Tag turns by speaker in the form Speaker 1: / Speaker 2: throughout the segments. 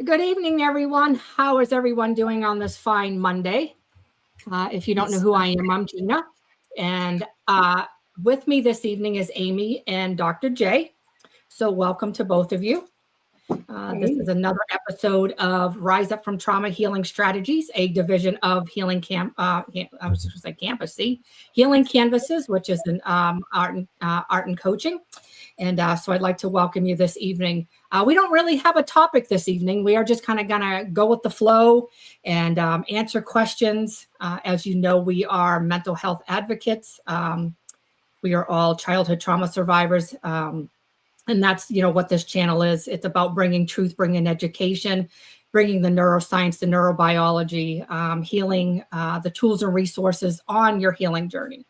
Speaker 1: Good evening, everyone. How is everyone doing on this fine Monday? If you don't know who I am, I'm Gina. And with me this evening is Amy and Dr. J. So welcome to both of you. This is another episode of Rise Up from Trauma Healing Strategies, a division of Healing Healing Canvases, which is an art and coaching. And so I'd like to welcome you this evening. We don't really have a topic this evening. We are just kind of going to go with the flow and answer questions. As you know, we are mental health advocates. We are all childhood trauma survivors. And that's, what this channel is. It's about bringing truth, bringing education, bringing the neuroscience, the neurobiology, healing, the tools and resources on your healing journey.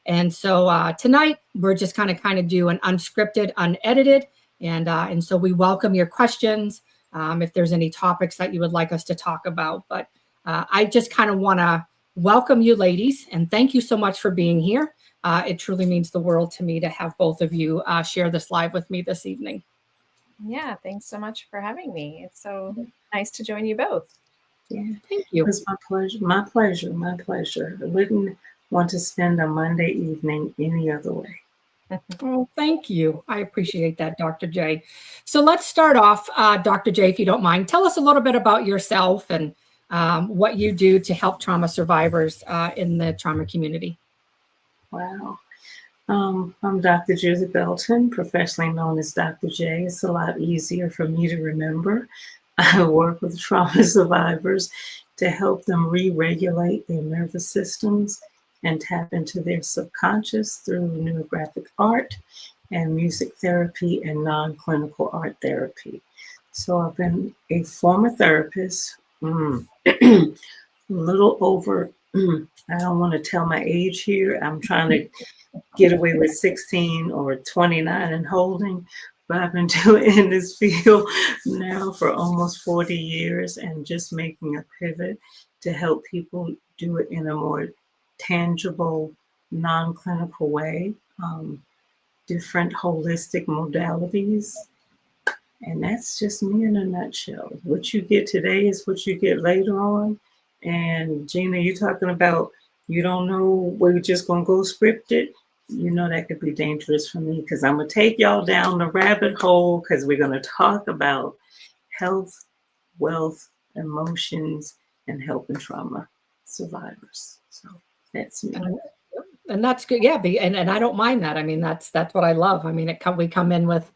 Speaker 1: And so tonight we're just kind of do an unscripted, unedited. And so we welcome your questions if there's any topics that you would like us to talk about. But I just kind of want to welcome you ladies and thank you so much for being here. It truly means the world to me to have both of you share this live with me this evening.
Speaker 2: Yeah, thanks so much for having me. It's so nice to join you both.
Speaker 1: Yeah, thank you.
Speaker 3: It's my pleasure. My pleasure. My pleasure. I wouldn't want to spend a Monday evening any other way.
Speaker 1: Oh, thank you. I appreciate that, Dr. J. So let's start off, Dr. J, if you don't mind. Tell us a little bit about yourself and what you do to help trauma survivors in the trauma community.
Speaker 3: Wow. I'm Dr. Judith Belton, professionally known as Dr. J. It's a lot easier for me to remember. I work with trauma survivors to help them re-regulate their nervous systems and tap into their subconscious through neurographic art and music therapy and non-clinical art therapy. So I've been a former therapist, a little over, I don't want to tell my age here. I'm trying to get away with 16 or 29 and holding, but I've been doing in this field now for almost 40 years and just making a pivot to help people do it in a more tangible, non-clinical way, different holistic modalities. And that's just me in a nutshell. What you get today is what you get later on. And Gina, you're talking about you don't know, we're just going to go scripted. That could be dangerous for me because I'm going to take y'all down the rabbit hole because we're going to talk about health, wealth, emotions, and helping trauma survivors. So that's me.
Speaker 1: And that's good. Yeah. And I don't mind that. I mean, that's what I love. I mean, we come in with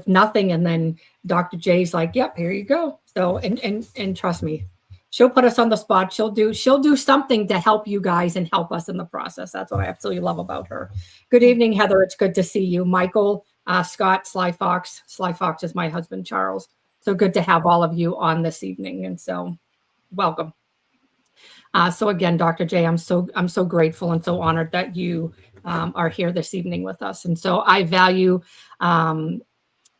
Speaker 1: nothing and then Dr. J's like, yep, here you go. So, and trust me, she'll put us on the spot. She'll do something to help you guys and help us in the process. That's what I absolutely love about her. Good evening, Heather. It's good to see you. Michael, Scott, Sly Fox. Sly Fox is my husband, Charles. So good to have all of you on this evening. And so welcome. So again, Dr. J, I'm so grateful and so honored that you are here this evening with us. And so I value,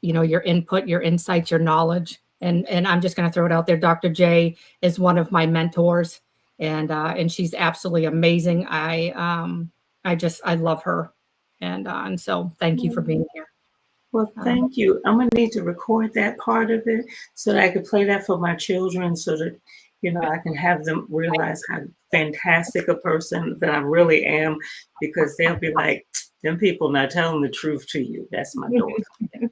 Speaker 1: your input, your insights, your knowledge. And I'm just going to throw it out there. Dr. J is one of my mentors, and she's absolutely amazing. I love her, and so thank you for being here.
Speaker 3: Well, thank you. I'm going to need to record that part of it so that I could play that for my children, so that I can have them realize how fantastic a person that I really am, because they'll be like, them people not telling the truth to you. That's my daughter.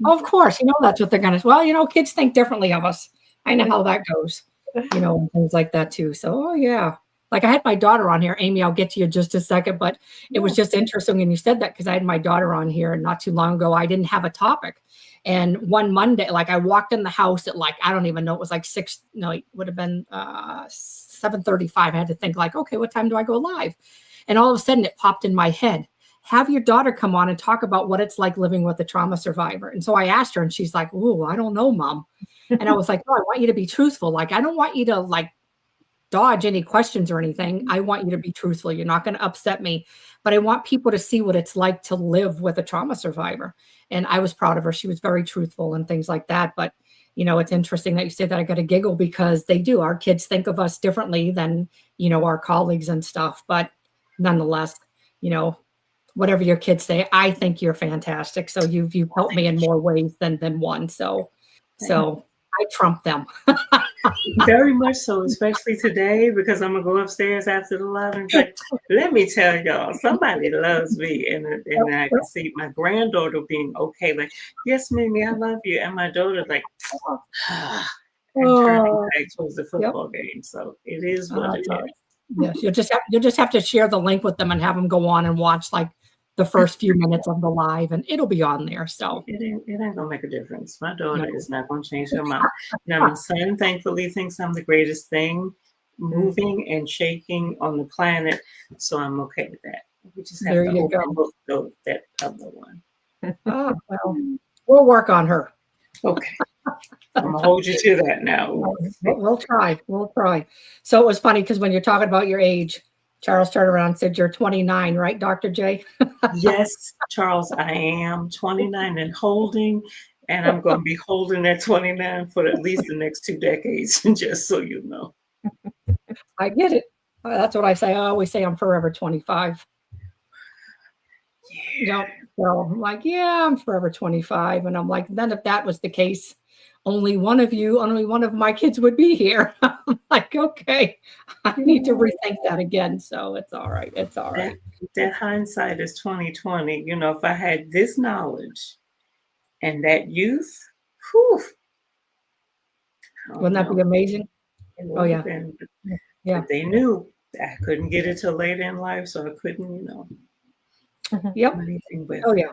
Speaker 1: Of course, that's what they're going to. Well, kids think differently of us. I know how that goes, and things like that too. So, yeah. Like I had my daughter on here, Amy, I'll get to you in just a second, but it was just interesting when you said that because I had my daughter on here not too long ago. I didn't have a topic. And one Monday, I walked in the house at I don't even know, it was it would have been 7:35. I had to think okay, what time do I go live? And all of a sudden it popped in my head. Have your daughter come on and talk about what it's like living with a trauma survivor. And so I asked her and she's like, "Ooh, I don't know, Mom." And I was like, "No, I want you to be truthful. I don't want you to dodge any questions or anything. I want you to be truthful. You're not going to upset me, but I want people to see what it's like to live with a trauma survivor." And I was proud of her. She was very truthful and things like that. But, it's interesting that you say that. I got to giggle because they do. Our kids think of us differently than, our colleagues and stuff. But nonetheless, whatever your kids say, I think you're fantastic. So you've helped me in more ways than one. So I trump them.
Speaker 3: Very much so, especially today, because I'm gonna go upstairs after the live and be like, let me tell y'all, somebody loves me. And I can see my granddaughter being okay, like, yes, Mimi, I love you. And my daughter like, and turning back towards the football game. So it is what it is.
Speaker 1: Yes, you'll just have to share the link with them and have them go on and watch like the first few minutes of the live, and it'll be on there. So
Speaker 3: it ain't gonna make a difference. My daughter is not gonna change her mind. Now my son thankfully thinks I'm the greatest thing moving and shaking on the planet, so I'm okay with that. We just have to overlook that other one.
Speaker 1: Well, we'll work on her.
Speaker 3: Okay. I'm gonna hold you to that now.
Speaker 1: We'll try. So it was funny because when you're talking about your age, Charles turned around and said, "You're 29, right, Dr. J?"
Speaker 3: Yes, Charles, I am 29 and holding, and I'm going to be holding at 29 for at least the next 2 decades, just so you know.
Speaker 1: I get it. That's what I say. I always say I'm forever 25.
Speaker 3: Yeah.
Speaker 1: So I'm like, yeah, I'm forever 25. And I'm like, then if that was the case, only one of my kids would be here. I'm like, okay, I need to rethink that again. So it's all right. It's all right.
Speaker 3: That hindsight is 2020. You know, if I had this knowledge and that youth, whew,
Speaker 1: wouldn't that be amazing?
Speaker 3: Oh yeah. But they knew I couldn't get it till later in life, so I couldn't,
Speaker 1: Yep.
Speaker 3: do anything with
Speaker 1: it.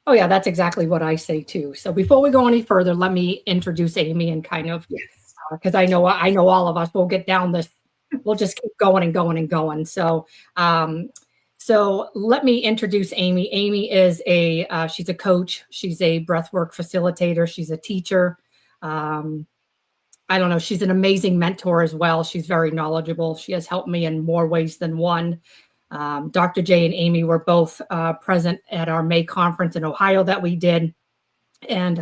Speaker 1: Oh yeah, that's exactly what I say too. So before we go any further, let me introduce Amy and kind of, because I know all of us will get down this. We'll just keep going and going and going. So, so let me introduce Amy. Amy is she's a coach. She's a breathwork facilitator. She's a teacher. I don't know. She's an amazing mentor as well. She's very knowledgeable. She has helped me in more ways than one. Dr. J and Amy were both present at our May conference in Ohio that we did. And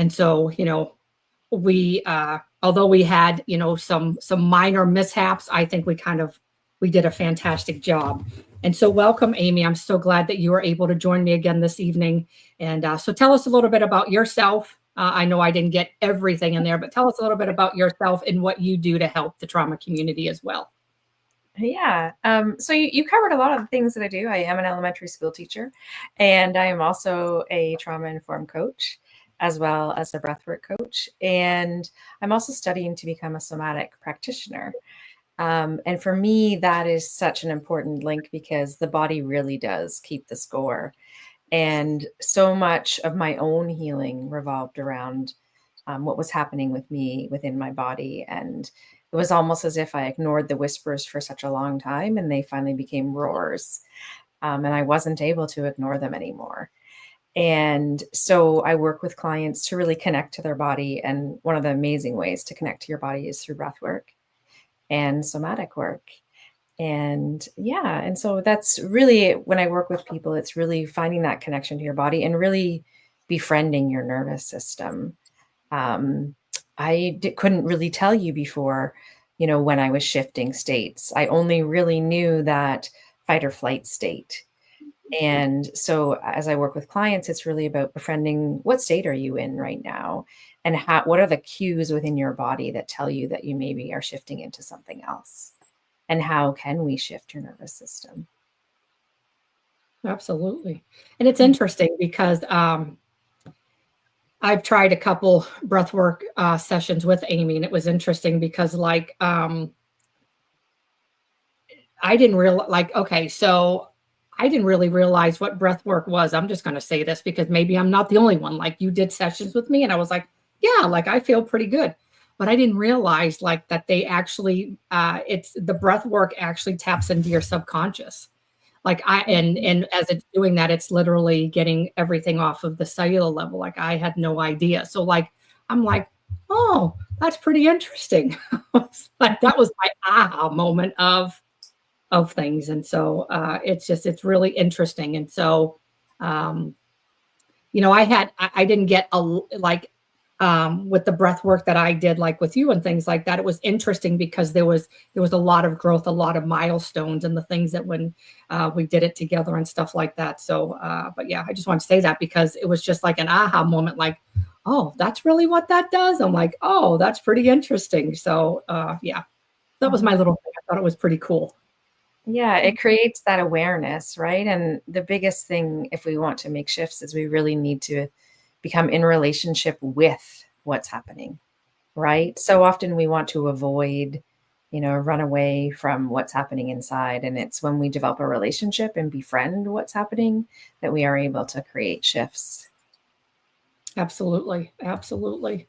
Speaker 1: so, we, although we had, some minor mishaps, I think we did a fantastic job. And so welcome, Amy. I'm so glad that you were able to join me again this evening. And so tell us a little bit about yourself. I know I didn't get everything in there, but tell us a little bit about yourself and what you do to help the trauma community as well.
Speaker 2: Yeah. So you covered a lot of the things that I do. I am an elementary school teacher, and I am also a trauma-informed coach, as well as a breathwork coach. And I'm also studying to become a somatic practitioner. And for me, that is such an important link because the body really does keep the score. And so much of my own healing revolved around what was happening with me within my body. And it was almost as if I ignored the whispers for such a long time, and they finally became roars. And I wasn't able to ignore them anymore. And so I work with clients to really connect to their body. And one of the amazing ways to connect to your body is through breath work and somatic work. And and so that's really, when I work with people, it's really finding that connection to your body and really befriending your nervous system. Couldn't really tell you before, when I was shifting states. I only really knew that fight or flight state. And so as I work with clients, it's really about befriending what state are you in right now, and what are the cues within your body that tell you that you maybe are shifting into something else, and how can we shift your nervous system?
Speaker 1: Absolutely. And it's interesting because I've tried a couple breathwork sessions with Amy, and it was interesting because I didn't really realize what breath work was. I'm just going to say this because maybe I'm not the only one. Like, you did sessions with me and I was like, yeah, like I feel pretty good. But I didn't realize that they actually, the breath work actually taps into your subconscious. And as it's doing that, it's literally getting everything off of the cellular level. Like, I had no idea. So I'm like, oh, that's pretty interesting. That was my aha moment of things. And so it's really interesting. And so, I didn't get with the breath work that I did, like with you and things like that, it was interesting because there was a lot of growth, a lot of milestones and the things that when we did it together and stuff like that. So, but yeah, I just want to say that because it was just like an aha moment, like, oh, that's really what that does. I'm like, oh, that's pretty interesting. So yeah, that was my little thing. I thought it was pretty cool.
Speaker 2: Yeah, it creates that awareness, right? And the biggest thing, if we want to make shifts, is we really need to become in relationship with what's happening, right? So often we want to avoid, run away from what's happening inside. And it's when we develop a relationship and befriend what's happening that we are able to create shifts.
Speaker 1: Absolutely. Absolutely.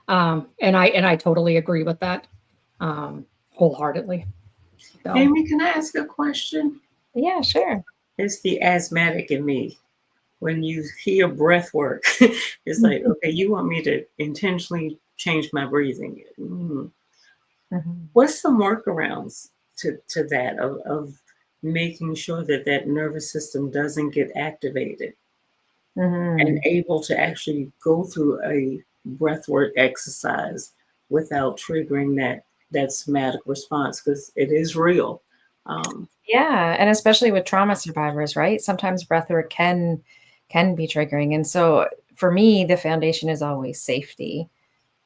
Speaker 1: And I totally agree with that wholeheartedly. So.
Speaker 3: Amy, can I ask a question?
Speaker 2: Yeah, sure.
Speaker 3: It's the asthmatic in me. When you hear breath work, it's like, okay, you want me to intentionally change my breathing. What's some workarounds to that of making sure that nervous system doesn't get activated and able to actually go through a breathwork exercise without triggering that somatic response, because it is real.
Speaker 2: Yeah, and especially with trauma survivors, right? Sometimes breathwork can be triggering. And so for me, the foundation is always safety,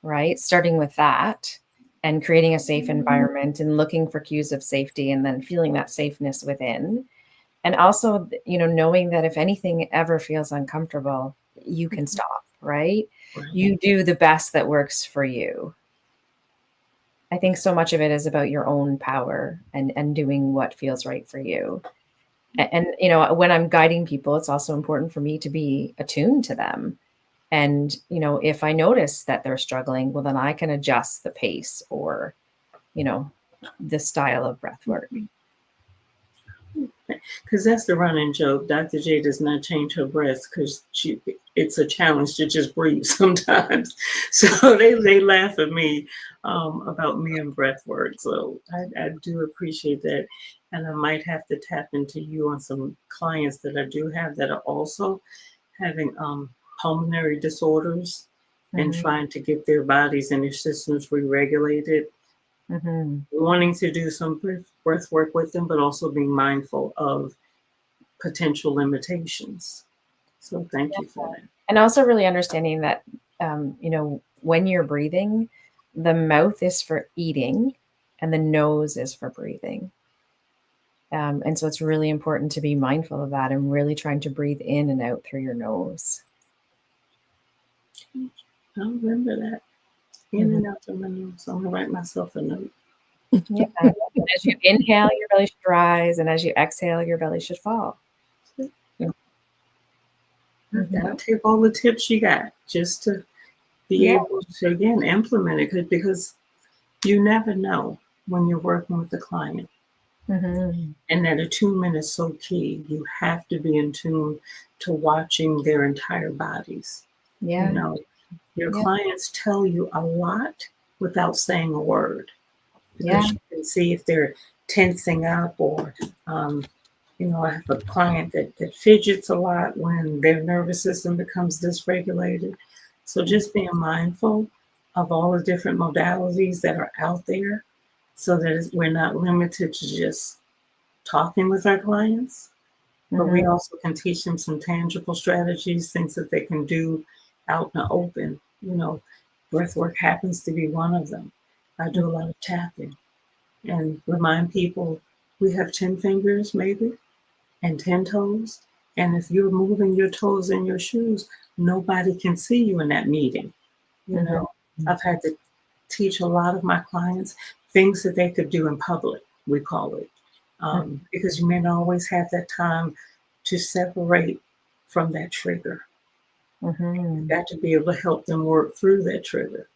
Speaker 2: right? Starting with that and creating a safe environment and looking for cues of safety and then feeling that safeness within. And also, knowing that if anything ever feels uncomfortable, you can stop, right? You do the best that works for you. I think so much of it is about your own power and doing what feels right for you. And, when I'm guiding people, it's also important for me to be attuned to them. And, if I notice that they're struggling, well, then I can adjust the pace or, the style of breath work.
Speaker 3: Because that's the running joke. Dr. J does not change her breath because it's a challenge to just breathe sometimes. So they laugh at me about me and breath work. So I do appreciate that. And I might have to tap into you on some clients that I do have that are also having pulmonary disorders and trying to get their bodies and their systems re-regulated. Wanting to do some breath work with them, but also being mindful of potential limitations. So thank you for that.
Speaker 2: And also really understanding that, when you're breathing, the mouth is for eating and the nose is for breathing. And so it's really important to be mindful of that and really trying to breathe in and out through your nose.
Speaker 3: I'll remember that. In and out through my nose. I'm going to write myself a note.
Speaker 2: Yeah. As you inhale, your belly should rise, and as you exhale, your belly should fall.
Speaker 3: I'll take all the tips you got just to be able to, again, implement it, because you never know when you're working with the client. And that attunement is so key. You have to be in tune to watching their entire bodies.
Speaker 2: Yeah.
Speaker 3: Your clients tell you a lot without saying a word. Because you can see if they're tensing up or, I have a client that fidgets a lot when their nervous system becomes dysregulated. So just being mindful of all the different modalities that are out there so that we're not limited to just talking with our clients, but we also can teach them some tangible strategies, things that they can do out in the open. Breath work happens to be one of them. I do a lot of tapping and remind people we have 10 fingers maybe and 10 toes. And if you're moving your toes in your shoes, nobody can see you in that meeting. I've had to teach a lot of my clients things that they could do in public, we call it, because you may not always have that time to separate from that trigger. You've got to be able to help them work through that trigger.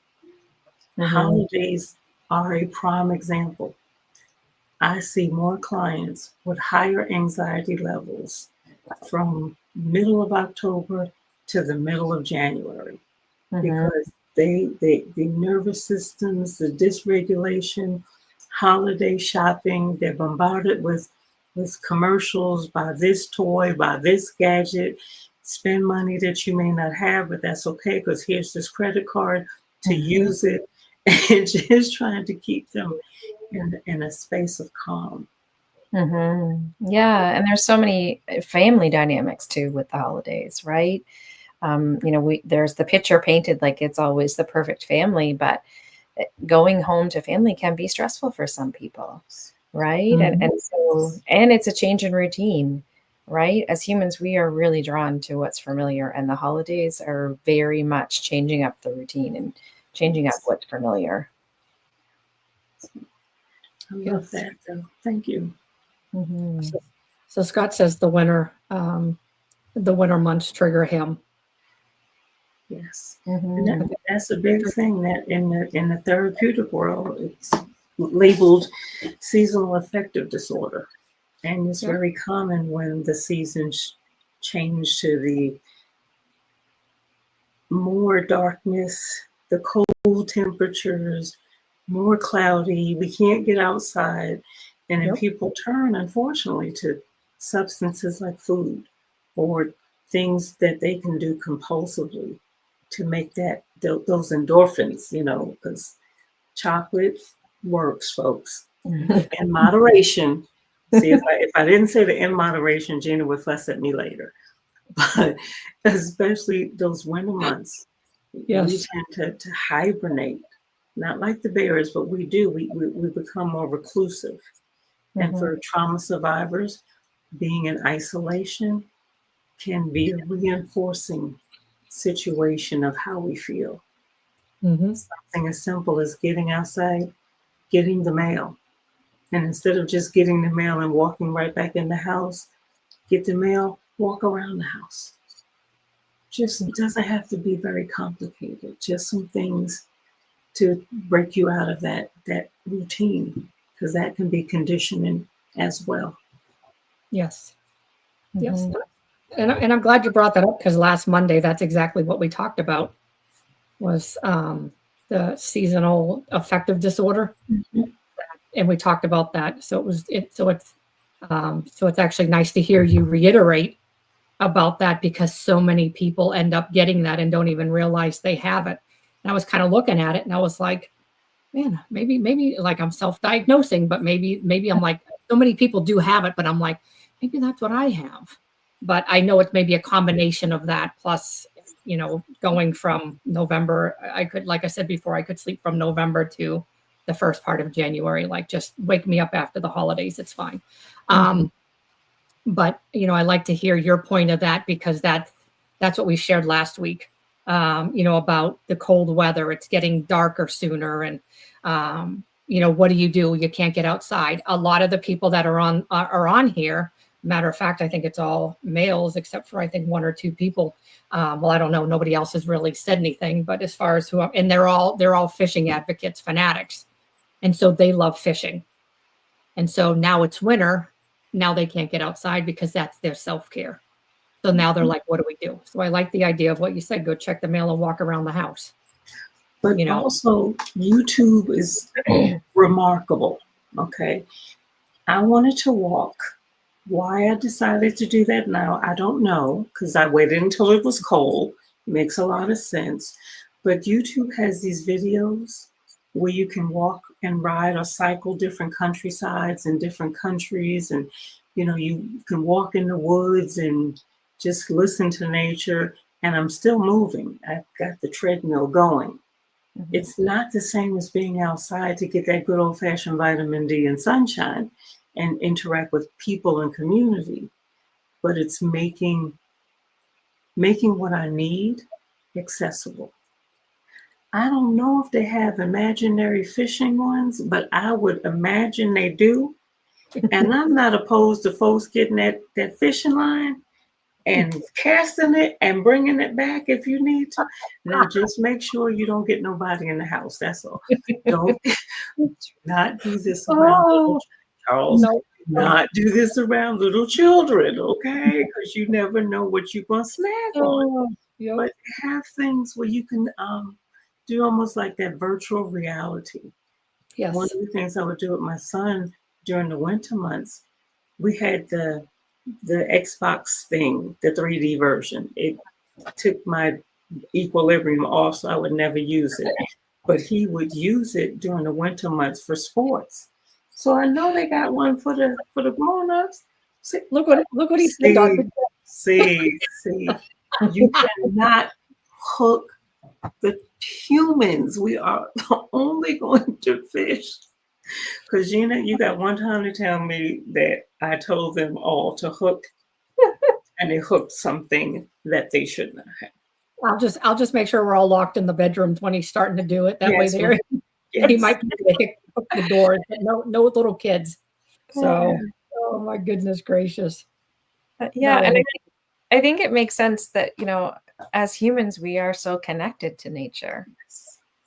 Speaker 3: Holidays are a prime example. I see more clients with higher anxiety levels from middle of October to the middle of January because the nervous systems, the dysregulation, holiday shopping, they're bombarded with commercials, buy this toy, buy this gadget. spend money that you may not have, but that's okay, because here's this credit card to use it, and just trying to keep them in a space of calm.
Speaker 2: Yeah, and there's so many family dynamics too with the holidays, right? There's the picture painted like it's always the perfect family, but going home to family can be stressful for some people, right? And it's a change in routine, right? As humans, we are really drawn to what's familiar, and the holidays are very much changing up the routine and changing up what's familiar.
Speaker 3: I love that, though. Thank you.
Speaker 1: So Scott says the winter months trigger him.
Speaker 3: Yes, and that's a big thing, that in the therapeutic world, it's labeled seasonal affective disorder, and it's very common when the seasons change to the more darkness, the cold temperatures, more cloudy. We can't get outside, and then people turn, unfortunately, to substances like food or things that they can do compulsively to make those endorphins, because chocolate works, folks. In moderation. See, if I didn't say the in moderation, Gina would fuss at me later. But especially those winter months, we tend to hibernate, not like the bears, but we do. We become more reclusive. And for trauma survivors, being in isolation can be a reinforcing situation of how we feel. Something as simple as getting outside, getting the mail. And instead of just getting the mail and walking right back in the house, get the mail, walk around the house. Just doesn't have to be very complicated. Just some things to break you out of that routine, because that can be conditioning as well.
Speaker 1: Yes. And I'm glad you brought that up, because last Monday, that's exactly what we talked about, was the seasonal affective disorder. And we talked about that. So it's actually nice to hear you reiterate about that, because so many people end up getting that and don't even realize they have it. And I was kind of looking at it, and I was like, man, maybe like I'm self-diagnosing, but maybe I'm like, so many people do have it, but I'm like, maybe that's what I have. But I know it's maybe a combination of that, plus, going from November, like I said before, I could sleep from November to the first part of January, like just wake me up after the holidays, it's fine. But, I like to hear your point of that, because that's what we shared last week, about the cold weather. It's getting darker sooner. And, what do? You can't get outside. A lot of the people that are on here, matter of fact, I think it's all males, except for, I think, one or two people. Well, I don't know. Nobody else has really said anything, but as far as and they're all fishing advocates, fanatics. And so they love fishing. And so now it's winter. Now they can't get outside because that's their self-care. So now they're like, what do we do? So I like the idea of what you said, go check the mail and walk around the house.
Speaker 3: But also, YouTube is remarkable. Okay. I wanted to walk. Why I decided to do that now, I don't know, because I waited until it was cold. Makes a lot of sense. But YouTube has these videos where you can walk and ride or cycle different countrysides in different countries. And, you can walk in the woods and just listen to nature. And I'm still moving. I've got the treadmill going. It's not the same as being outside to get that good old-fashioned vitamin D and sunshine and interact with people and community. But it's making what I need accessible. I don't know if they have imaginary fishing ones, but I would imagine they do. And I'm not opposed to folks getting that fishing line and casting it and bringing it back if you need to. Now, just make sure you don't get nobody in the house. That's all. Do not do this around little Charles. No. Do not do this around little children, okay? Because you never know what you're going to snag on. Yep. But have things where you can do almost like that virtual reality. Yes. One of the things I would do with my son during the winter months, we had the the Xbox thing, the 3D version. It took my equilibrium off, so I would never use it. But he would use it during the winter months for sports. So I know they got one for the grown-ups.
Speaker 1: Look what he said, Dr.
Speaker 3: See, you cannot hook the humans. We are only going to fish. Because Gina, you got one time to tell me that I told them all to hook, and they hooked something that they should not have.
Speaker 1: I'll just make sure we're all locked in the bedrooms when he's starting to do it. That way there he might hook the doors, but no little kids. So, oh my goodness gracious.
Speaker 2: Yeah, and I think it makes sense that, as humans, we are so connected to nature,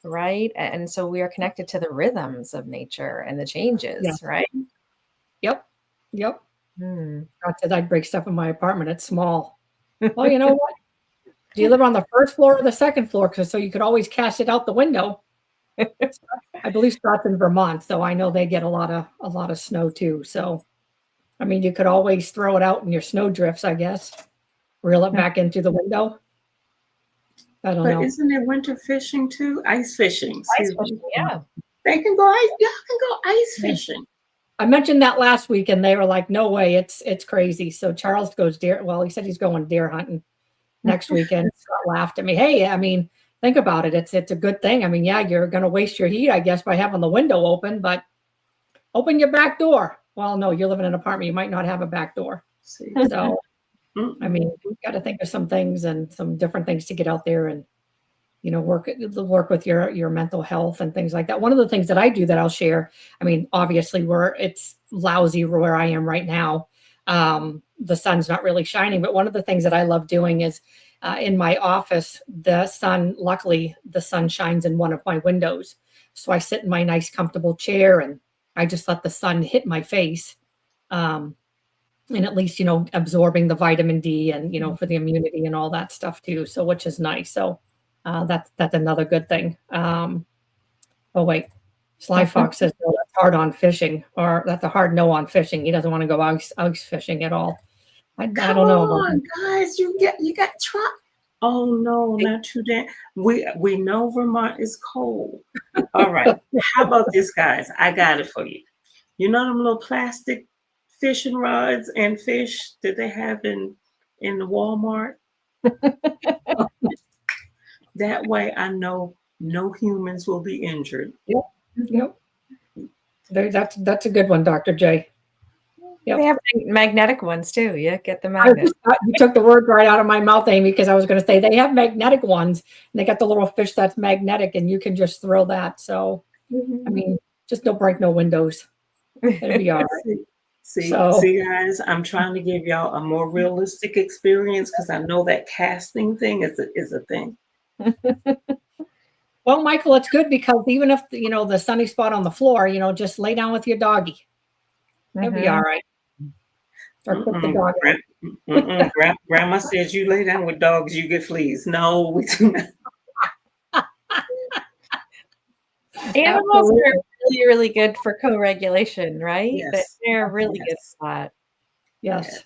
Speaker 2: right? And so we are connected to the rhythms of nature and the changes, right?
Speaker 1: Yep. God said I'd break stuff in my apartment. It's small. Well, you know what? Do you live on the first floor or the second floor? So you could always cast it out the window. I believe Scott's in Vermont, so I know they get a lot of snow too. So, I mean, you could always throw it out in your snow drifts, I guess. Reel it back into the window. I don't know.
Speaker 3: But isn't it winter fishing too? Ice fishing.
Speaker 2: Ice fishing, yeah.
Speaker 3: They can go ice. Y'all can go ice fishing.
Speaker 1: I mentioned that last week, and they were like, "No way, it's crazy." So Charles goes deer. Well, he said he's going deer hunting next weekend. Scott laughed at me. Hey, I mean, think about it. It's a good thing. I mean, yeah, you're going to waste your heat, I guess, by having the window open, but open your back door. Well, no, you live in an apartment. You might not have a back door. So, I mean, we've got to think of some things and some different things to get out there and, work with your mental health and things like that. One of the things that I do that I'll share, I mean, obviously it's lousy where I am right now. The sun's not really shining, but one of the things that I love doing is in my office, luckily the sun shines in one of my windows. So I sit in my nice, comfortable chair and I just let the sun hit my face. And at least, absorbing the vitamin D and, for the immunity and all that stuff too. So, which is nice. So that's another good thing. Oh, wait. Sly Fox says, no, that's hard on fishing, or that's a hard no on fishing. He doesn't want to go ice fishing at all. I don't know.
Speaker 3: Come on, guys, you got try. Oh no, not too damn. We know Vermont is cold. All right. How about this, guys? I got it for you. You know them little plastic fishing rods and fish that they have in the Walmart? That way I know no humans will be injured.
Speaker 1: Yep. That's a good one, Dr. J. Yep.
Speaker 2: They have magnetic ones too. Yeah, get the magnet.
Speaker 1: You took the word right out of my mouth, Amy, because I was going to say they have magnetic ones and they got the little fish that's magnetic and you can just throw that. So, I mean, just don't break no windows. It'll be all right.
Speaker 3: See, guys, I'm trying to give y'all a more realistic experience because I know that casting thing is a thing.
Speaker 1: Well, Michael, it's good because even if the sunny spot on the floor, just lay down with your doggy. It'll be all right. Or put the dog out.
Speaker 3: Grandma says you lay down with dogs, you get fleas. No, we do not.
Speaker 2: Animals are really, really good for co-regulation, right?
Speaker 3: Yes.
Speaker 2: They're really good at that.
Speaker 1: Yes.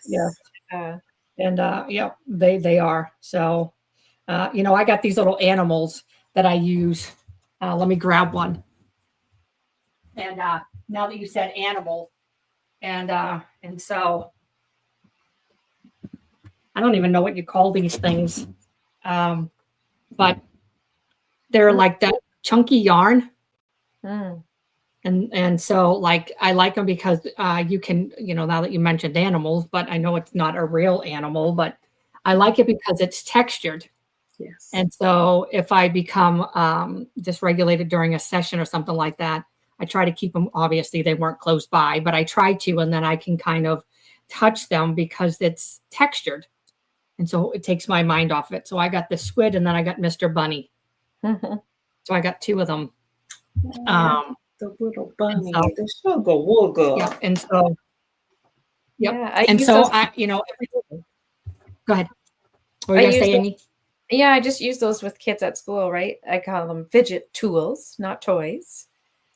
Speaker 1: And they are. So, I got these little animals that I use. Let me grab one. And now that you said animal, and so I don't even know what you call these things, but they're like that chunky yarn. And so like I like them because you can, now that you mentioned animals, but I know it's not a real animal, but I like it because it's textured.
Speaker 3: Yes.
Speaker 1: And so if I become dysregulated during a session or something like that, I try to keep them, obviously they weren't close by, but I try to, and then I can kind of touch them because it's textured. And so it takes my mind off it. So I got the squid and then I got Mr. Bunny. So I got two of them.
Speaker 3: The little bunny, the sugar wooga.
Speaker 1: Yeah, and so,
Speaker 2: Yeah,
Speaker 1: go ahead. What were you going to say, Amy?
Speaker 2: Yeah, I just use those with kids at school, right? I call them fidget tools, not toys.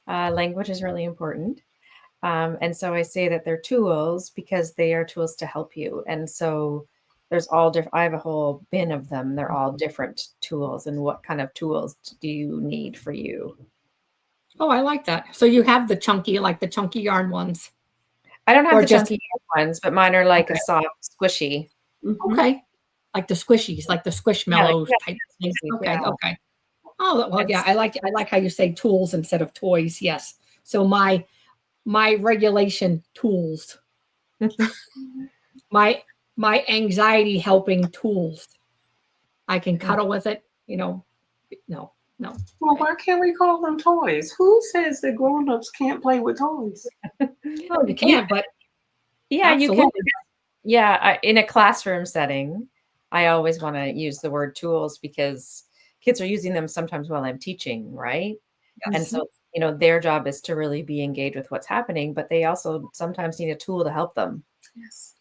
Speaker 2: Language is really important. And so I say that they're tools because they are tools to help you. And so there's all different, I have a whole bin of them. They're all different tools. And what kind of tools do you need for you?
Speaker 1: Oh, I like that. So you have the chunky, like the chunky yarn ones.
Speaker 2: I don't have
Speaker 1: Or
Speaker 2: the
Speaker 1: just-
Speaker 2: chunky ones, but mine are like
Speaker 1: Okay.
Speaker 2: a soft, squishy.
Speaker 1: Okay. Like the squishies, like the squishmallows
Speaker 2: Yeah,
Speaker 1: type things. Okay.
Speaker 2: yeah.
Speaker 1: Okay. Oh, well, yeah. I like how you say tools instead of toys. Yes. So my regulation tools, my anxiety helping tools. I can cuddle with it, no.
Speaker 3: Well, why can't we call them toys? Who says that grown-ups can't play with toys?
Speaker 1: Oh, you can't, but
Speaker 2: Yeah, you can.
Speaker 1: absolutely.
Speaker 2: Yeah, in a classroom setting, I always want to use the word tools because kids are using them sometimes while I'm teaching, right? And
Speaker 1: Yes.
Speaker 2: so, their job is to really be engaged with what's happening, but they also sometimes need a tool to help them.
Speaker 1: Yes.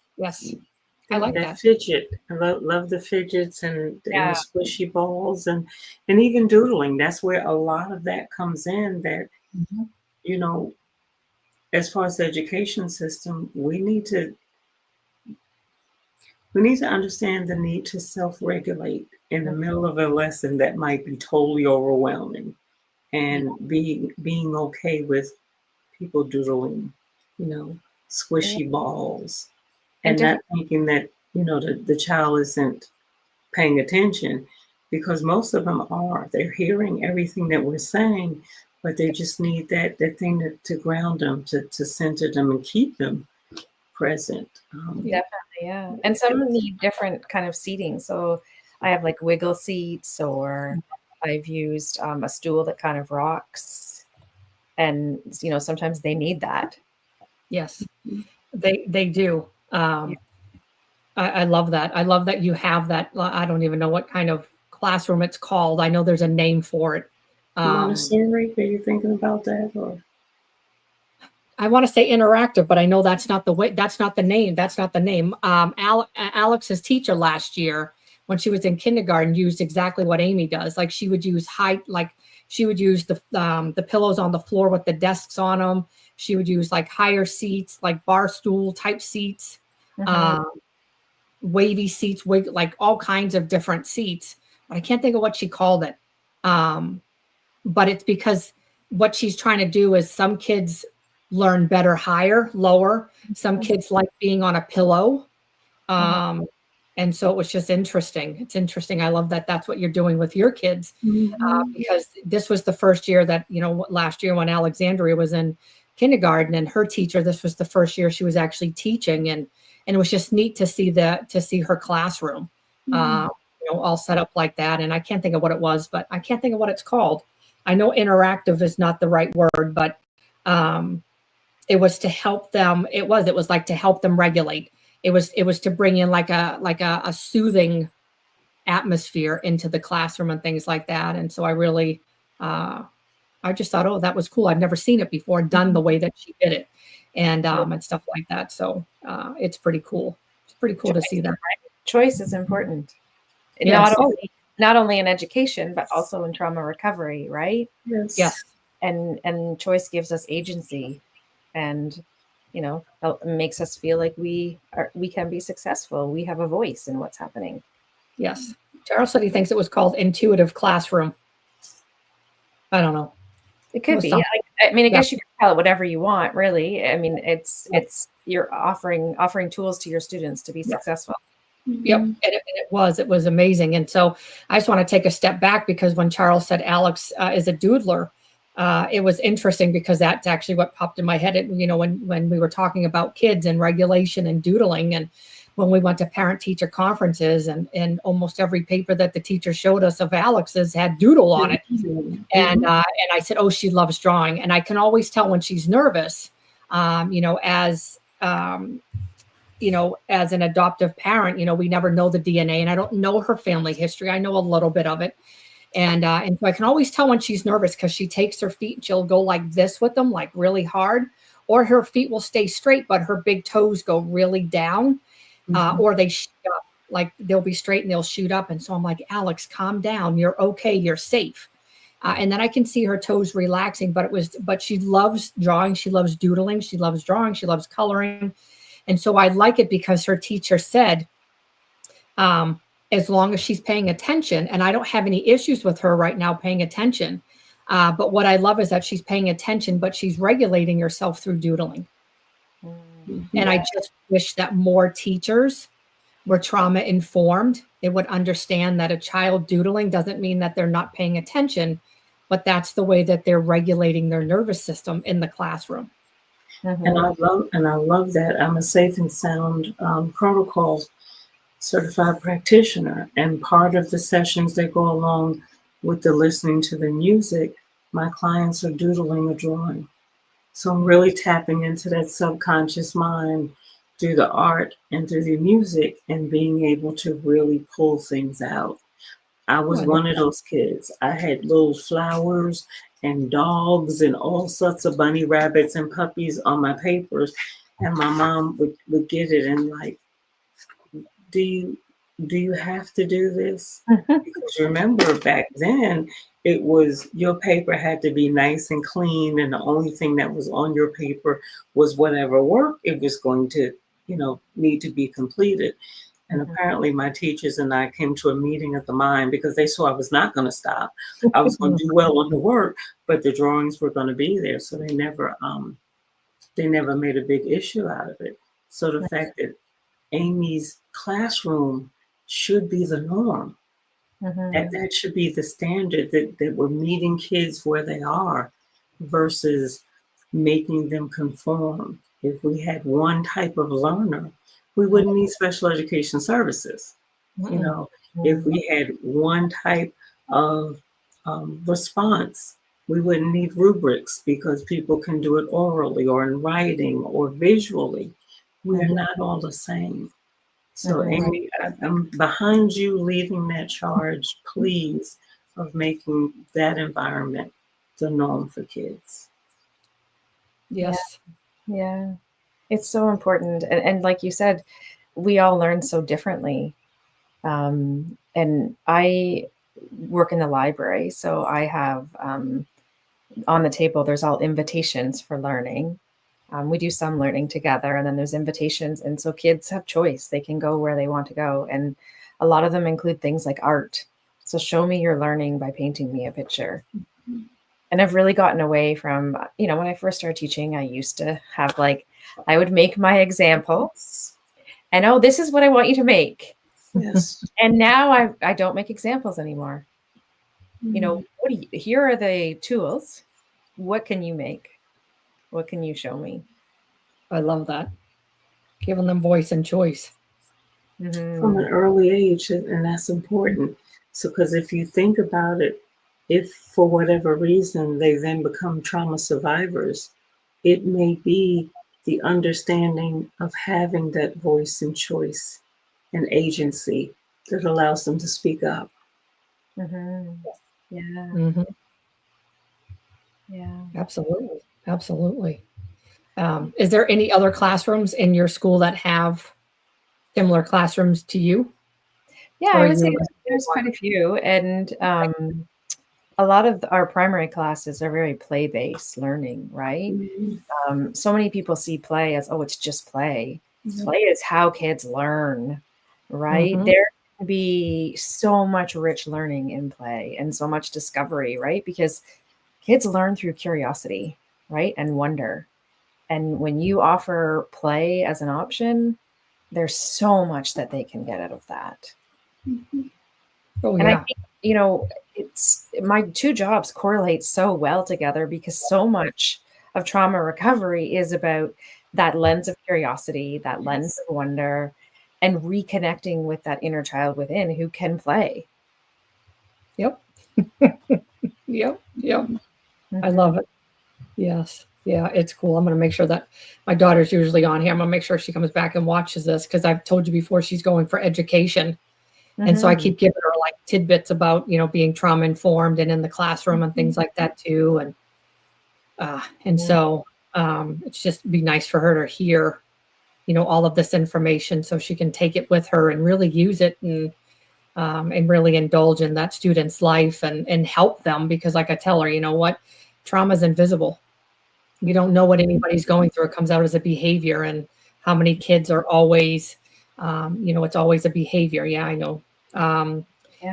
Speaker 1: I like that.
Speaker 3: Fidget. I love the fidgets and the
Speaker 2: Yeah.
Speaker 3: squishy balls and even doodling. That's where a lot of that comes in. That as far as the education system, we need to understand the need to self-regulate in the middle of a lesson that might be totally overwhelming, and being okay with people doodling, squishy balls, and not thinking that the child isn't paying attention, because most of them are. They're hearing everything that we're saying, but they just need that thing to ground them, to center them and keep them present.
Speaker 2: Definitely, yeah. And some need different kind of seating. So I have like wiggle seats, or I've used a stool that kind of rocks. And, sometimes they need that.
Speaker 1: Yes, they do. I love that. I love that you have that. I don't even know what kind of classroom it's called. I know there's a name for it.
Speaker 3: Montessori, are you thinking about that? Or
Speaker 1: I want to say interactive, but I know that's not the way. That's not the name. That's not the name. Alex's teacher last year, when she was in kindergarten, used exactly what Amy does. Like she would use the pillows on the floor with the desks on them. She would use like higher seats, like bar stool type seats, wavy seats, like all kinds of different seats. But I can't think of what she called it. But it's because what she's trying to do is some kids learn better higher, lower. Some kids like being on a pillow. And so it was just interesting. It's interesting. I love that that's what you're doing with your kids, because this was the first year that, last year when Alexandria was in kindergarten, and her teacher, this was the first year she was actually teaching. And it was just neat to see her classroom, all set up like that. And I can't think of what it was, but I can't think of what it's called. I know interactive is not the right word, but it was to help them. It was like to help them regulate. It was to bring in like a soothing atmosphere into the classroom and things like that. And so I really, I just thought, oh, that was cool. I've never seen it before done the way that she did it, and stuff like that. So it's pretty cool. It's pretty cool to see that.
Speaker 2: Choice is important.
Speaker 1: Yes.
Speaker 2: Not only in education, but also in trauma recovery, right?
Speaker 1: Yes.
Speaker 2: And choice gives us agency, and makes us feel like we can be successful. We have a voice in what's happening.
Speaker 1: Yes. Charles said he thinks it was called intuitive classroom. I don't know.
Speaker 2: It could be. I guess you can call it whatever you want, really. I mean, it's you're offering tools to your students to be successful.
Speaker 1: Yep. And it was amazing. And so I just want to take a step back, because when Charles said Alex is a doodler, it was interesting, because that's actually what popped in my head. When we were talking about kids and regulation and doodling, and when we went to parent teacher conferences, and almost every paper that the teacher showed us of Alex's had doodle on it. And I said, oh, she loves drawing. And I can always tell when she's nervous, as an adoptive parent, we never know the DNA, and I don't know her family history. I know a little bit of it. And so I can always tell when she's nervous, because she takes her feet and she'll go like this with them, like really hard, or her feet will stay straight, but her big toes go really down, or they shoot up, like they'll be straight and they'll shoot up. And so I'm like, Alex, calm down. You're okay. You're safe. And then I can see her toes relaxing, but she loves drawing. She loves doodling. She loves drawing. She loves coloring. And so I like it because her teacher said, as long as she's paying attention, and I don't have any issues with her right now paying attention. But what I love is that she's paying attention, but she's regulating herself through doodling. And I just wish that more teachers were trauma informed. They would understand that a child doodling doesn't mean that they're not paying attention, but that's the way that they're regulating their nervous system in the classroom.
Speaker 3: And I love that. I'm a safe and sound protocol certified practitioner, and part of the sessions that go along with the listening to the music, my clients are doodling or drawing. So I'm really tapping into that subconscious mind through the art and through the music and being able to really pull things out. I was one of those kids. I had little flowers and dogs and all sorts of bunny rabbits and puppies on my papers. And my mom would get it and like, do you have to do this? Because remember back then, it was your paper had to be nice and clean, and the only thing that was on your paper was whatever work it was going to, need to be completed. And apparently my teachers and I came to a meeting of the mind because they saw I was not going to stop. I was going to do well on the work, but the drawings were going to be there. So they never made a big issue out of it. So the fact that Amy's classroom should be the norm. That should be the standard, that we're meeting kids where they are versus making them conform. If we had one type of learner, we wouldn't need special education services. If we had one type of response, we wouldn't need rubrics because people can do it orally or in writing or visually. We're not all the same. So Amy, I'm behind you leading that charge, please, of making that environment the norm for kids.
Speaker 1: Yes.
Speaker 2: Yeah. It's so important. And like you said, we all learn so differently. And I work in the library. So I have on the table, there's all invitations for learning. We do some learning together, and then there's invitations. And so kids have choice. They can go where they want to go. And a lot of them include things like art. So show me your learning by painting me a picture. And I've really gotten away from, when I first started teaching, I used to have I would make my examples and, oh, this is what I want you to make.
Speaker 3: Yes.
Speaker 2: And now I don't make examples anymore. Here are the tools. What can you make? What can you show me?
Speaker 1: I love that. Giving them voice and choice.
Speaker 3: From an early age, and that's important. So, because if you think about it, if for whatever reason they then become trauma survivors, it may be the understanding of having that voice and choice and agency that allows them to speak up.
Speaker 2: Yeah. Yeah.
Speaker 1: Absolutely. Absolutely. Is there any other classrooms in your school that have similar classrooms to you?
Speaker 2: Yeah, I would say there's quite a few. And a lot of our primary classes are very play-based learning, right? So many people see play as, oh, it's just play. Play is how kids learn, right? There can be so much rich learning in play and so much discovery, right? Because kids learn through curiosity, right? And wonder. And when you offer play as an option, there's so much that they can get out of that.
Speaker 1: Oh,
Speaker 2: and
Speaker 1: yeah.
Speaker 2: I think, it's my two jobs correlate so well together because so much of trauma recovery is about that lens of curiosity, that lens of wonder, and reconnecting with that inner child within who can play.
Speaker 1: Yep. Yep. I love it. Yes. Yeah, it's cool. I'm going to make sure that my daughter's usually on here. I'm going to make sure she comes back and watches this because I've told you before she's going for education. And so I keep giving her tidbits about, being trauma informed and in the classroom and things like that too. And so it's just be nice for her to hear, all of this information so she can take it with her and really use it and and really indulge in that student's life and help them, because like I tell her, you know what, trauma is invisible. You don't know what anybody's going through. It comes out as a behavior, and how many kids are always, it's always a behavior. Yeah, I know.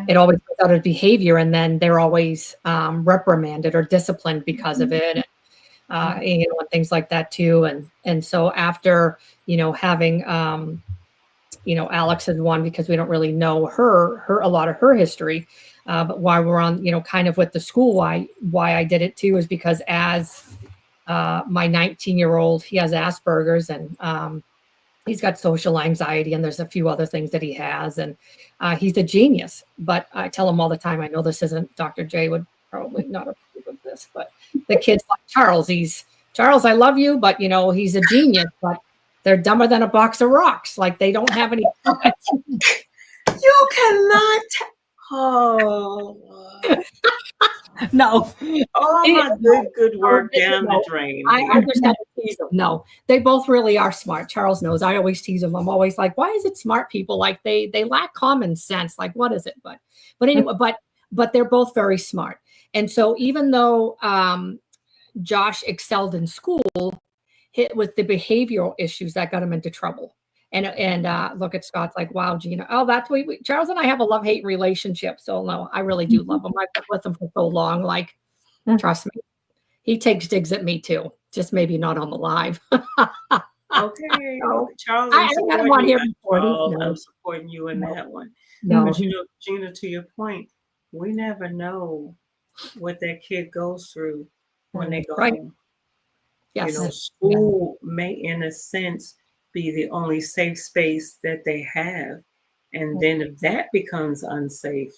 Speaker 1: It always comes out as behavior, and then they're always reprimanded or disciplined because of it. And things like that too. And so after, having, Alex is one, because we don't really know a lot of her history. But while we're on, kind of with the school, why I did it too is because as my 19-year-old, he has Asperger's, and he's got social anxiety, and there's a few other things that he has, and he's a genius. But I tell him all the time, I know this isn't, Dr. J would probably not approve of this, but the kids like Charles, Charles, I love you, but he's a genius, but they're dumber than a box of rocks. Like, they don't have any.
Speaker 3: You cannot. Oh.
Speaker 1: No.
Speaker 3: All my good work down the drain.
Speaker 1: I just have to tease them. No, they both really are smart. Charles knows. I always tease them. I'm always like, why is it smart people? Like, they lack common sense. Like, what is it? But anyway, but they're both very smart. And so even though Josh excelled in school, hit with the behavioral issues that got him into trouble. And look at Scott's like, wow, Gina. Oh, that's Charles and I have a love-hate relationship. So no, I really do love him. I've been with him for so long. Like, trust me, he takes digs at me too. Just maybe not on the live.
Speaker 3: Okay, Charles,
Speaker 1: I don't want here before.
Speaker 3: I'm supporting you in that one.
Speaker 1: No,
Speaker 3: but Gina, to your point, we never know what that kid goes through when they go home.
Speaker 1: Yes,
Speaker 3: school may, in a sense, be the only safe space that they have. And then if that becomes unsafe,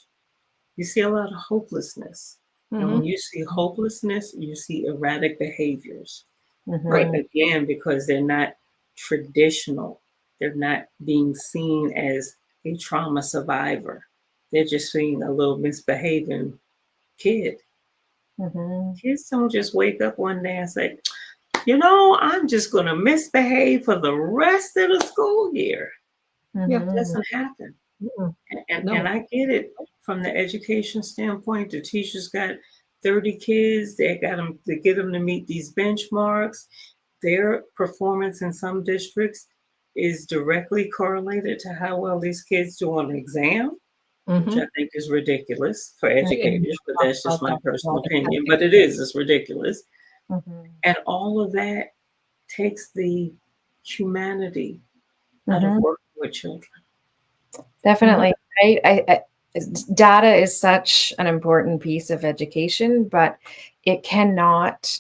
Speaker 3: you see a lot of hopelessness. And when you see hopelessness, you see erratic behaviors. Right. Again, because they're not traditional. They're not being seen as a trauma survivor. They're just seeing a little misbehaving kid. Kids don't just wake up one day and say, I'm just going to misbehave for the rest of the school year. It doesn't happen. And I get it from the education standpoint. The teachers got 30 kids. They got them to get them to meet these benchmarks. Their performance in some districts is directly correlated to how well these kids do on the exam, which I think is ridiculous for educators, but that's just my personal opinion. But it's ridiculous. And all of that takes the humanity out of working with children.
Speaker 2: Definitely. I data is such an important piece of education, but it cannot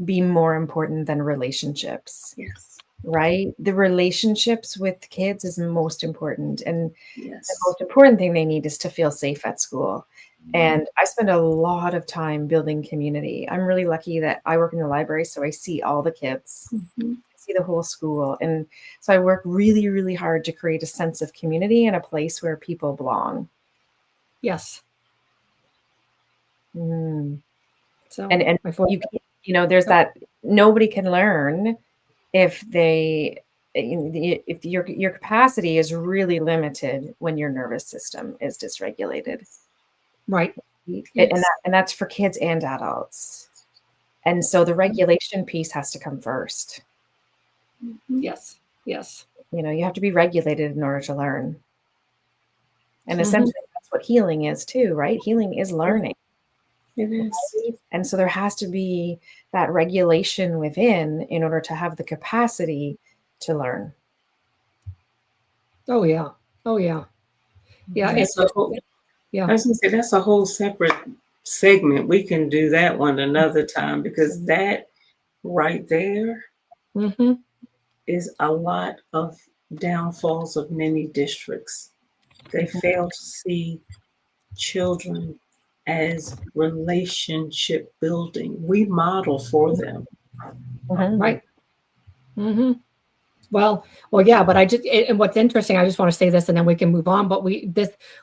Speaker 2: be more important than relationships.
Speaker 3: Yes.
Speaker 2: Right? The relationships with kids is most important. And the most important thing they need is to feel safe at school. And I spend a lot of time building community. I'm really lucky that I work in the library, so I see all the kids, I see the whole school. And so I work really, really hard to create a sense of community and a place where people belong.
Speaker 1: Yes.
Speaker 2: So, and there's that nobody can learn if your capacity is really limited when your nervous system is dysregulated.
Speaker 1: Right.
Speaker 2: And that's for kids and adults. And so the regulation piece has to come first.
Speaker 1: Yes. You
Speaker 2: have to be regulated in order to learn. And essentially that's what healing is too, right? Healing is learning.
Speaker 3: It is.
Speaker 2: And so there has to be that regulation within in order to have the capacity to learn.
Speaker 1: Oh yeah. Yeah.
Speaker 3: I was going to say, that's a whole separate segment. We can do that one another time, because that right there is a lot of downfalls of many districts. They fail to see children as relationship building. We model for them.
Speaker 1: Right. Well, yeah, but and what's interesting, I just want to say this and then we can move on, but we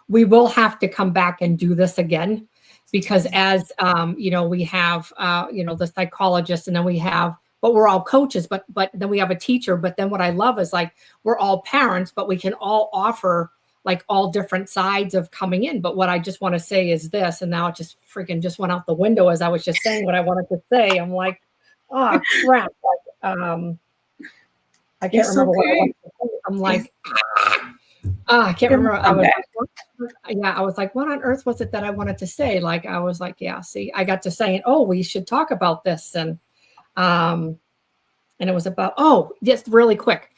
Speaker 1: will have to come back and do this again, because as, we have, the psychologist, and then but we're all coaches, but then we have a teacher. But then what I love is, like, we're all parents, but we can all offer like all different sides of coming in. But what I just want to say is this, and now it just freaking just went out the window as I was just saying what I wanted to say. I'm like, oh crap. Like, I can't remember what I wanted to say. I'm like, I can't remember. I was like, what on earth was it that I wanted to say? Like, I was like, yeah, see, I got to saying, oh, we should talk about this. And it was about, oh, just really quick.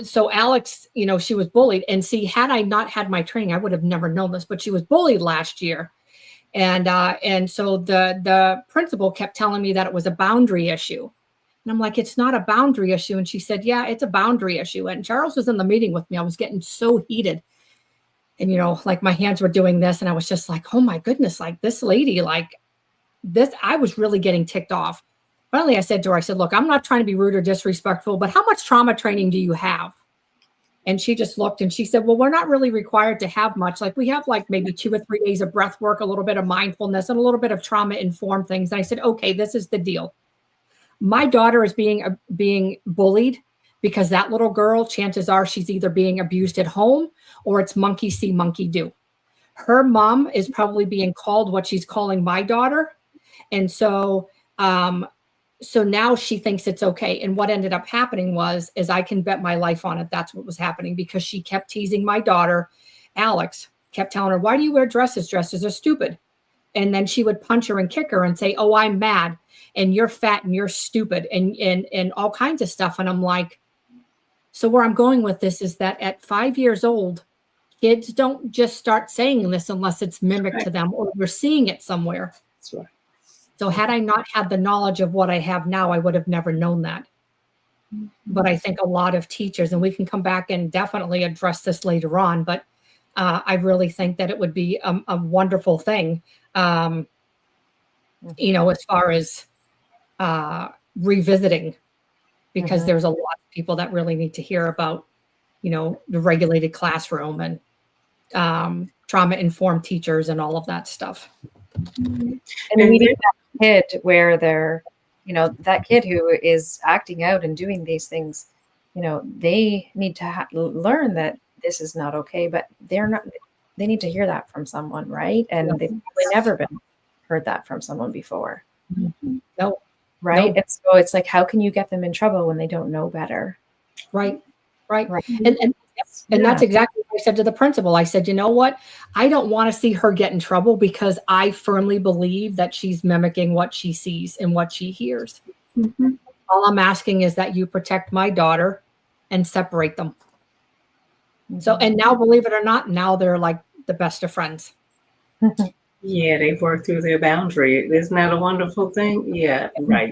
Speaker 1: So Alex, you know, she was bullied. And see, had I not had my training, I would have never known this, but she was bullied last year. And so the principal kept telling me that it was a boundary issue. And I'm like, it's not a boundary issue. And she said, yeah, it's a boundary issue. And Charles was in the meeting with me. I was getting so heated. And, you know, like my hands were doing this. And I was just like, oh my goodness, like this lady, like this, I was really getting ticked off. Finally, I said to her, I said, look, I'm not trying to be rude or disrespectful, but how much trauma training do you have? And she just looked and she said, well, we're not really required to have much. Like we have like maybe 2 or 3 days of breath work, a little bit of mindfulness and a little bit of trauma informed things. And I said, okay, this is the deal. My daughter is being bullied because that little girl, chances are she's either being abused at home or it's monkey see, monkey do. Her mom is probably being called what she's calling my daughter. And so, so now she thinks it's okay. And what ended up happening is I can bet my life on it. That's what was happening because she kept teasing my daughter, Alex, kept telling her, why do you wear dresses? Dresses are stupid. And then she would punch her and kick her and say, oh, I'm mad and you're fat and you're stupid and all kinds of stuff. And I'm like, so where I'm going with this is that at 5 years old, kids don't just start saying this unless it's mimicked to them or we're seeing it somewhere.
Speaker 3: That's right.
Speaker 1: So had I not had the knowledge of what I have now, I would have never known that. But I think a lot of teachers, and we can come back and definitely address this later on, but I really think that it would be a wonderful thing, you know, as far as revisiting, because there's a lot of people that really need to hear about, you know, the regulated classroom and trauma-informed teachers and all of that stuff.
Speaker 2: And we need that kid where they're, you know, that kid who is acting out and doing these things, you know, they need to learn that this is not okay, but they need to hear that from someone, right? And they've probably never heard that from someone before.
Speaker 1: No.
Speaker 2: Right.
Speaker 1: No.
Speaker 2: And so it's like, how can you get them in trouble when they don't know better?
Speaker 1: Right. And that's exactly what I said to the principal. I said, you know what? I don't want to see her get in trouble because I firmly believe that she's mimicking what she sees and what she hears. All I'm asking is that you protect my daughter and separate them. So, and now, believe it or not, now they're like the best of friends.
Speaker 3: Yeah, they've worked through their boundary. Isn't that a wonderful thing? Yeah, right.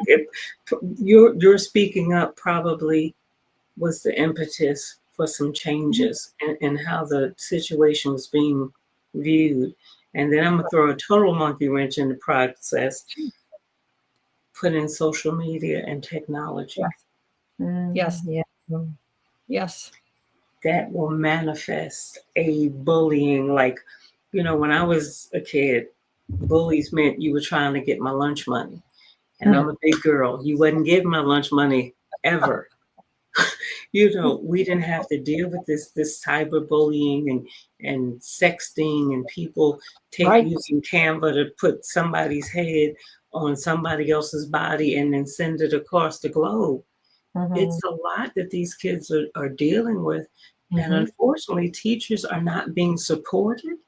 Speaker 3: Your speaking up probably was the impetus for some changes in how the situation was being viewed. And then I'm going to throw a total monkey wrench in the process, put in social media and technology.
Speaker 1: Yes. Yes.
Speaker 3: That will manifest a bullying. Like, you know, when I was a kid, bullies meant you were trying to get my lunch money. And I'm a big girl. You wasn't getting my lunch money ever. You know, we didn't have to deal with this cyberbullying and sexting and people using Canva to put somebody's head on somebody else's body and then send it across the globe. It's a lot that these kids are dealing with. And unfortunately, teachers are not being supported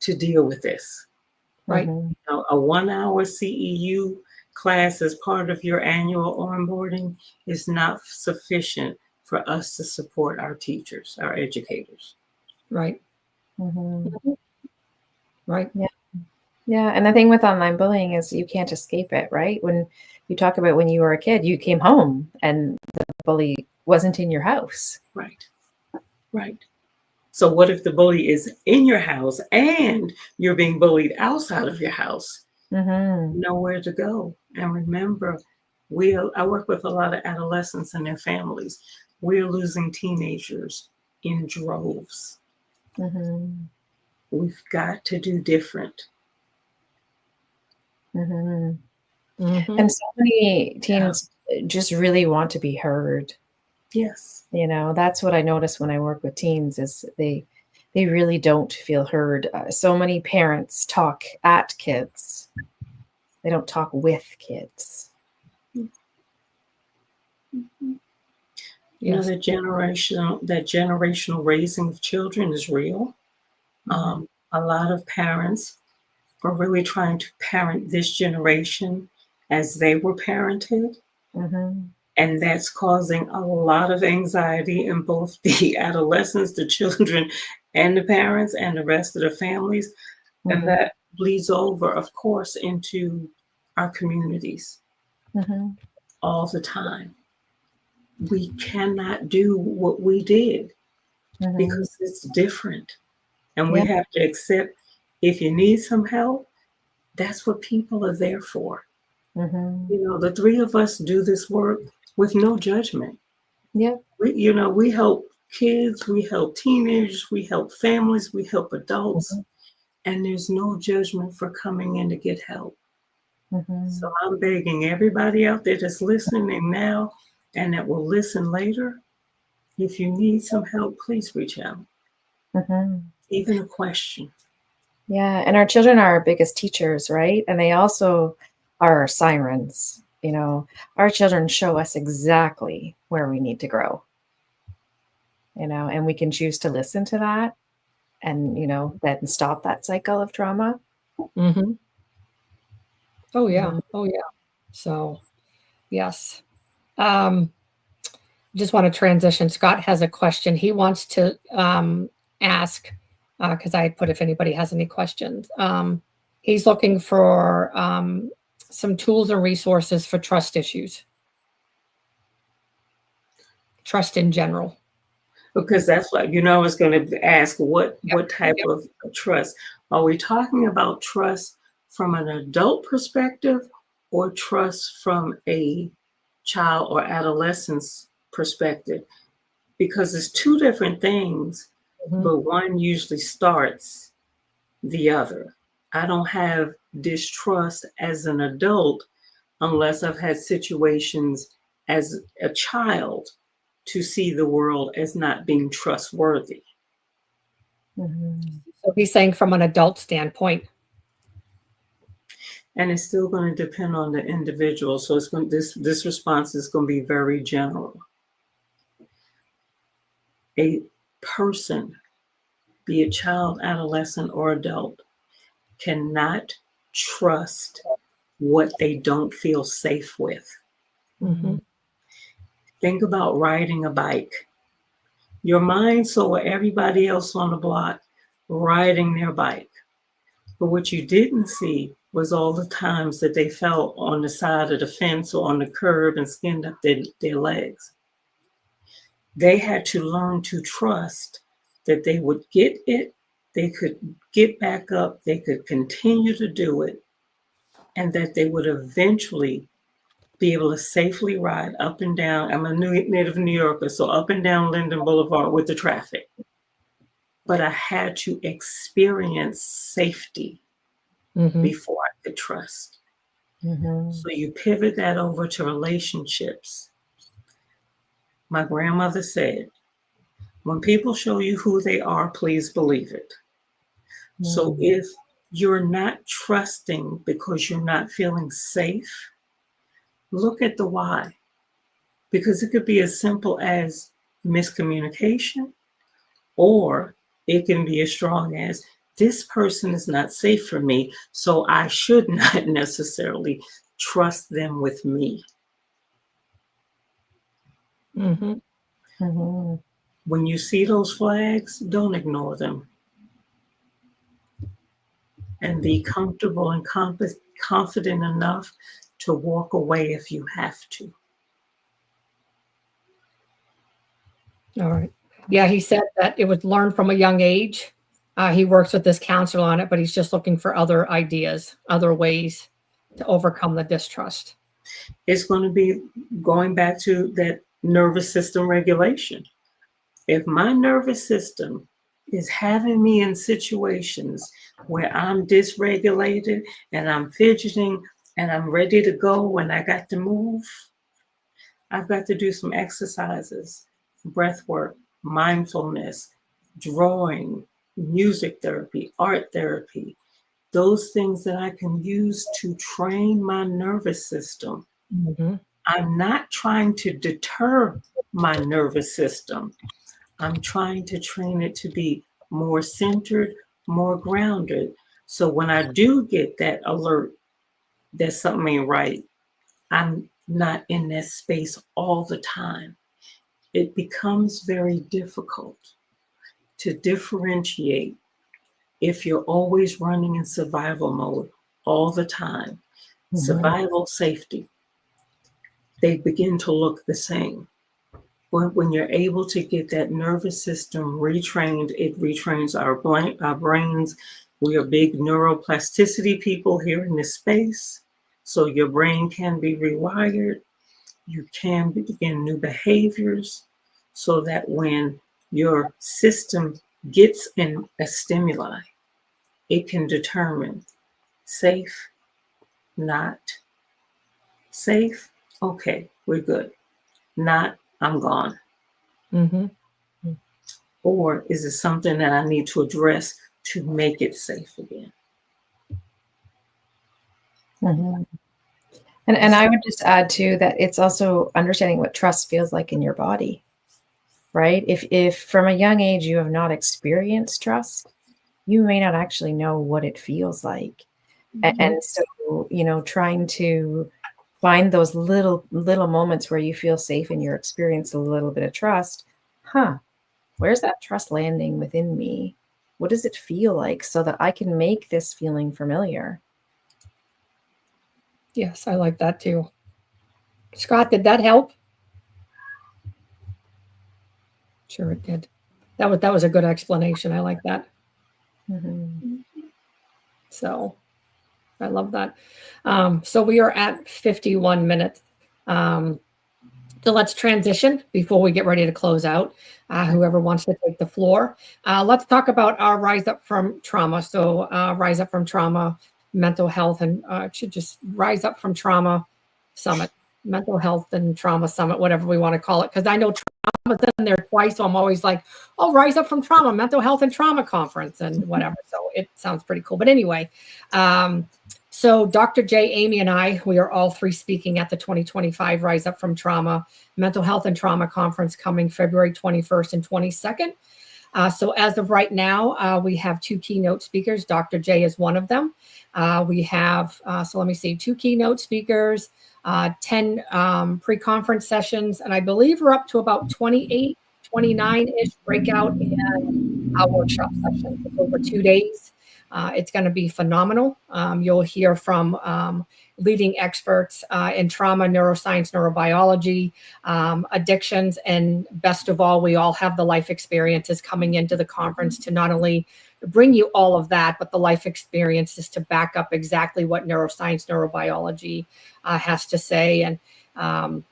Speaker 3: to deal with this.
Speaker 1: Right.
Speaker 3: A 1-hour CEU class as part of your annual onboarding is not sufficient for us to support our teachers, our educators.
Speaker 1: Right. Right.
Speaker 2: Yeah. And the thing with online bullying is you can't escape it, right? When you talk about when you were a kid, you came home and the bully wasn't in your house.
Speaker 3: Right. So what if the bully is in your house and you're being bullied outside of your house? Nowhere to go. And remember, I work with a lot of adolescents and their families. We're losing teenagers in droves. We've got to do different.
Speaker 2: And so many teens just really want to be heard.
Speaker 3: Yes.
Speaker 2: You know, that's what I notice when I work with teens is they they really don't feel heard. So many parents talk at kids. They don't talk with kids.
Speaker 3: You know, that generational raising of children is real. A lot of parents are really trying to parent this generation as they were parented. And that's causing a lot of anxiety in both the adolescents, the children, and the parents, and the rest of the families. And that bleeds over, of course, into our communities all the time. We cannot do what we did because it's different. And we have to accept, if you need some help, that's what people are there for. You know, the three of us do this work with no judgment. We help kids, we help teenagers, we help families, we help adults, and there's no judgment for coming in to get help. So I'm begging everybody out there that's listening now and that will listen later, if you need some help, please reach out. Even a question.
Speaker 2: Yeah, and our children are our biggest teachers, right? And they also are our sirens. You know, our children show us exactly where we need to grow. You know, and we can choose to listen to that and, you know, then stop that cycle of trauma.
Speaker 1: Oh, yeah. Oh, yeah. So, yes. Just want to transition. Scott has a question. He wants to ask, because I put if anybody has any questions. He's looking for some tools and resources for trust issues. Trust in general.
Speaker 3: Because that's what, I was going to ask, what type of trust? Are we talking about trust from an adult perspective or trust from a child or adolescent's perspective? Because it's two different things, but one usually starts the other. I don't have distrust as an adult unless I've had situations as a child to see the world as not being trustworthy.
Speaker 1: So he's saying from an adult standpoint.
Speaker 3: And it's still going to depend on the individual. So it's going this response is going to be very general. A person, be it child, adolescent, or adult, cannot trust what they don't feel safe with. Think about riding a bike. Your mind saw everybody else on the block riding their bike. But what you didn't see was all the times that they fell on the side of the fence or on the curb and skinned up their legs. They had to learn to trust that they would get it, they could get back up, they could continue to do it, and that they would eventually be able to safely ride up and down. I'm a native New Yorker, so up and down Linden Boulevard with the traffic. But I had to experience safety before I could trust. So you pivot that over to relationships. My grandmother said, when people show you who they are, please believe it. So if you're not trusting because you're not feeling safe, look at the why. Because it could be as simple as miscommunication, or it can be as strong as, this person is not safe for me, so I should not necessarily trust them with me. When you see those flags, don't ignore them. And be comfortable and confident enough to walk away if you have to.
Speaker 1: All right. Yeah, he said that it was learned from a young age. He works with this counselor on it, but he's just looking for other ideas, other ways to overcome the distrust.
Speaker 3: It's going to be going back to that nervous system regulation. If my nervous system is having me in situations where I'm dysregulated and I'm fidgeting and I'm ready to go when I got to move, I've got to do some exercises, breath work, mindfulness, drawing, music therapy, art therapy, those things that I can use to train my nervous system.
Speaker 1: Mhm.
Speaker 3: I'm not trying to deter my nervous system. I'm trying to train it to be more centered, more grounded. So when I do get that alert that something ain't right, I'm not in that space all the time. It becomes very difficult to differentiate if you're always running in survival mode all the time. Survival, safety, they begin to look the same. When you're able to get that nervous system retrained, it retrains our brains. We are big neuroplasticity people here in this space. So your brain can be rewired. You can begin new behaviors so that when your system gets in a stimuli, it can determine safe, not safe. Okay, we're good. Not, I'm gone.
Speaker 1: Mhm.
Speaker 3: Or is it something that I need to address to make it safe again?
Speaker 2: Mhm. And I would just add too that it's also understanding what trust feels like in your body, right? If from a young age you have not experienced trust, you may not actually know what it feels like. And so, trying to find those little moments where you feel safe and you experience a little bit of trust. Where's that trust landing within me? What does it feel like so that I can make this feeling familiar?
Speaker 1: Yes, I like that too. Scott, did that help? Sure it did. That was a good explanation. I like that.
Speaker 2: Mhm.
Speaker 1: So I love that. So we are at 51 minutes. So let's transition before we get ready to close out. Whoever wants to take the floor. Let's talk about our Rise Up from Trauma. So Rise Up from Trauma, mental health, and it should just Rise Up from Trauma Summit, mental health and trauma summit, whatever we want to call it. Because I know trauma's in there twice, so I'm always like, oh, Rise Up from Trauma, mental health and trauma conference and whatever. So it sounds pretty cool. But anyway, so Dr. J, Amy, and I, we are all three speaking at the 2025 Rise Up from Trauma Mental Health and Trauma Conference coming February 21st and 22nd. So as of right now, we have two keynote speakers. Dr. J is one of them. We have, so let me see, two keynote speakers, 10 pre-conference sessions, and I believe we're up to about 28, 29-ish breakout and workshop sessions over 2 days. It's going to be phenomenal. You'll hear from leading experts in trauma, neuroscience, neurobiology, addictions, and best of all, we all have the life experiences coming into the conference to not only bring you all of that, but the life experiences to back up exactly what neuroscience, neurobiology has to say. And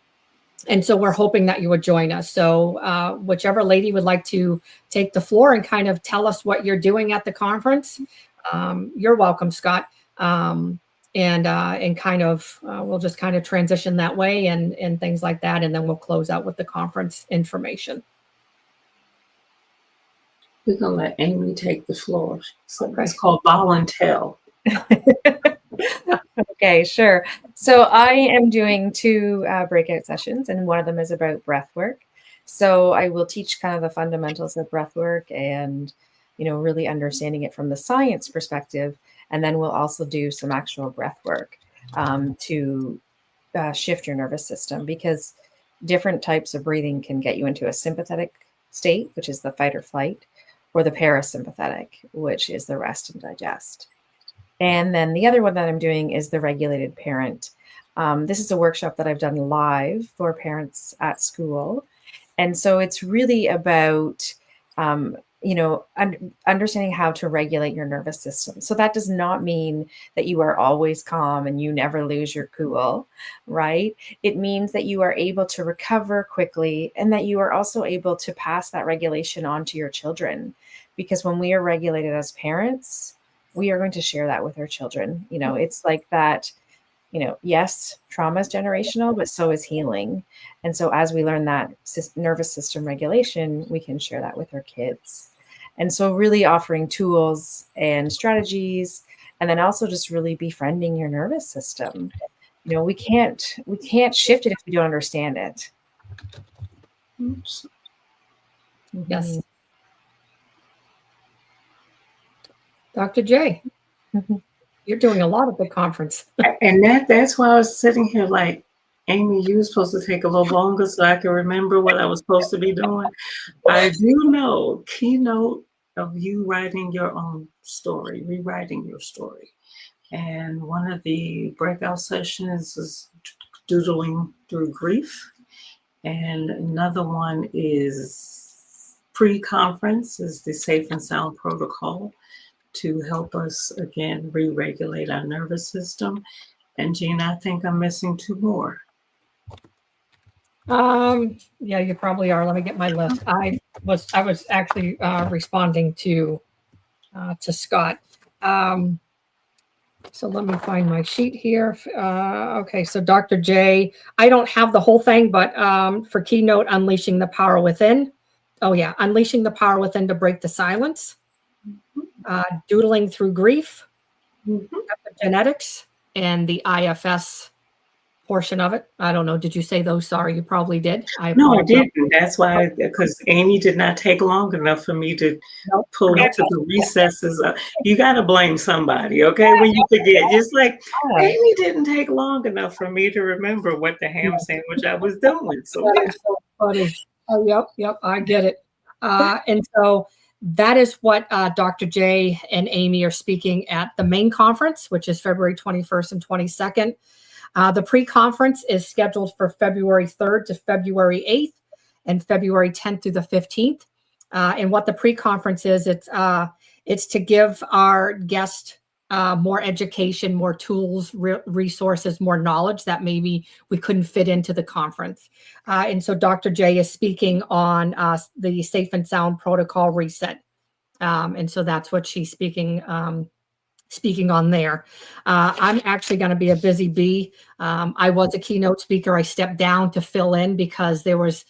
Speaker 1: so we're hoping that you would join us. So whichever lady would like to take the floor and kind of tell us what you're doing at the conference, you're welcome, Scott. And kind of we'll just kind of transition that way and things like that, and then we'll close out with the conference information.
Speaker 3: We're gonna let Amy take the floor. So
Speaker 1: Okay.
Speaker 3: It's called volunteer.
Speaker 2: Okay, sure. So I am doing two breakout sessions, and one of them is about breath work. So I will teach kind of the fundamentals of breath work and, really understanding it from the science perspective. And then we'll also do some actual breath work to shift your nervous system, because different types of breathing can get you into a sympathetic state, which is the fight or flight, or the parasympathetic, which is the rest and digest. And then the other one that I'm doing is the regulated parent. This is a workshop that I've done live for parents at school. And so it's really about, understanding how to regulate your nervous system. So that does not mean that you are always calm and you never lose your cool, right? It means that you are able to recover quickly and that you are also able to pass that regulation on to your children. Because when we are regulated as parents, we are going to share that with our children. It's like that, yes, trauma is generational, but so is healing. And so as we learn that nervous system regulation, we can share that with our kids. And so really offering tools and strategies, and then also just really befriending your nervous system. You know, we can't shift it if we don't understand it.
Speaker 3: Oops.
Speaker 1: Yes.
Speaker 2: Mhm.
Speaker 1: Dr. J,
Speaker 2: Mhm.
Speaker 1: you're doing a lot at the conference.
Speaker 3: And that's why I was sitting here like, Amy, you were supposed to take a little longer so I can remember what I was supposed to be doing. I do know keynote of you writing your own story, rewriting your story. And one of the breakout sessions is doodling through grief. And another one is pre-conference, is the Safe and Sound Protocol to help us, again, re-regulate our nervous system. And Gina, I think I'm missing 2 more.
Speaker 1: Yeah, you probably are. Let me get my list. I was actually responding to Scott. So let me find my sheet here. Okay, so Dr. J, I don't have the whole thing, but for keynote, Unleashing the Power Within. Oh yeah, Unleashing the Power Within to Break the Silence. Doodling Through Grief, Epigenetics, and the IFS portion of it. I don't know. Did you say those? Sorry, you probably did.
Speaker 3: No, I didn't. That's why, because Amy did not take long enough for me to pull into the recesses. You got to blame somebody, okay? When you forget, just like Amy didn't take long enough for me to remember what the ham sandwich I was doing. So
Speaker 1: that is so funny. Oh, yep, I get it. And so that is what Dr. J and Amy are speaking at the main conference, which is February 21st and 22nd. The pre-conference is scheduled for February 3rd to February 8th and February 10th through the 15th. And what the pre-conference is, it's to give our guests more education, more tools, resources, more knowledge that maybe we couldn't fit into the conference. And so Dr. J is speaking on the Safe and Sound Protocol Reset. And so that's what she's speaking on there. I'm actually going to be a busy bee. I was a keynote speaker. I stepped down to fill in because there was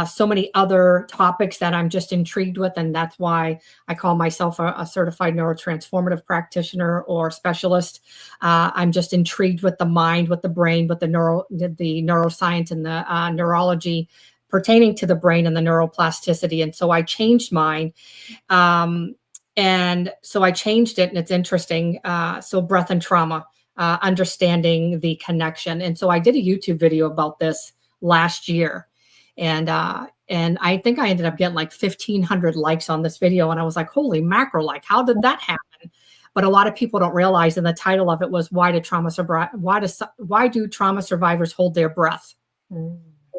Speaker 1: so many other topics that I'm just intrigued with. And that's why I call myself a certified neurotransformative practitioner or specialist. I'm just intrigued with the mind, with the brain, with the neuroscience and the neurology pertaining to the brain and the neuroplasticity. And so I changed mine. And so I changed it, and it's interesting. So breath and trauma, understanding the connection. And so I did a YouTube video about this last year. And I think I ended up getting like 1,500 likes on this video. And I was like, holy mackerel, like, how did that happen? But a lot of people don't realize, and the title of it was, why do trauma survivors hold their breath?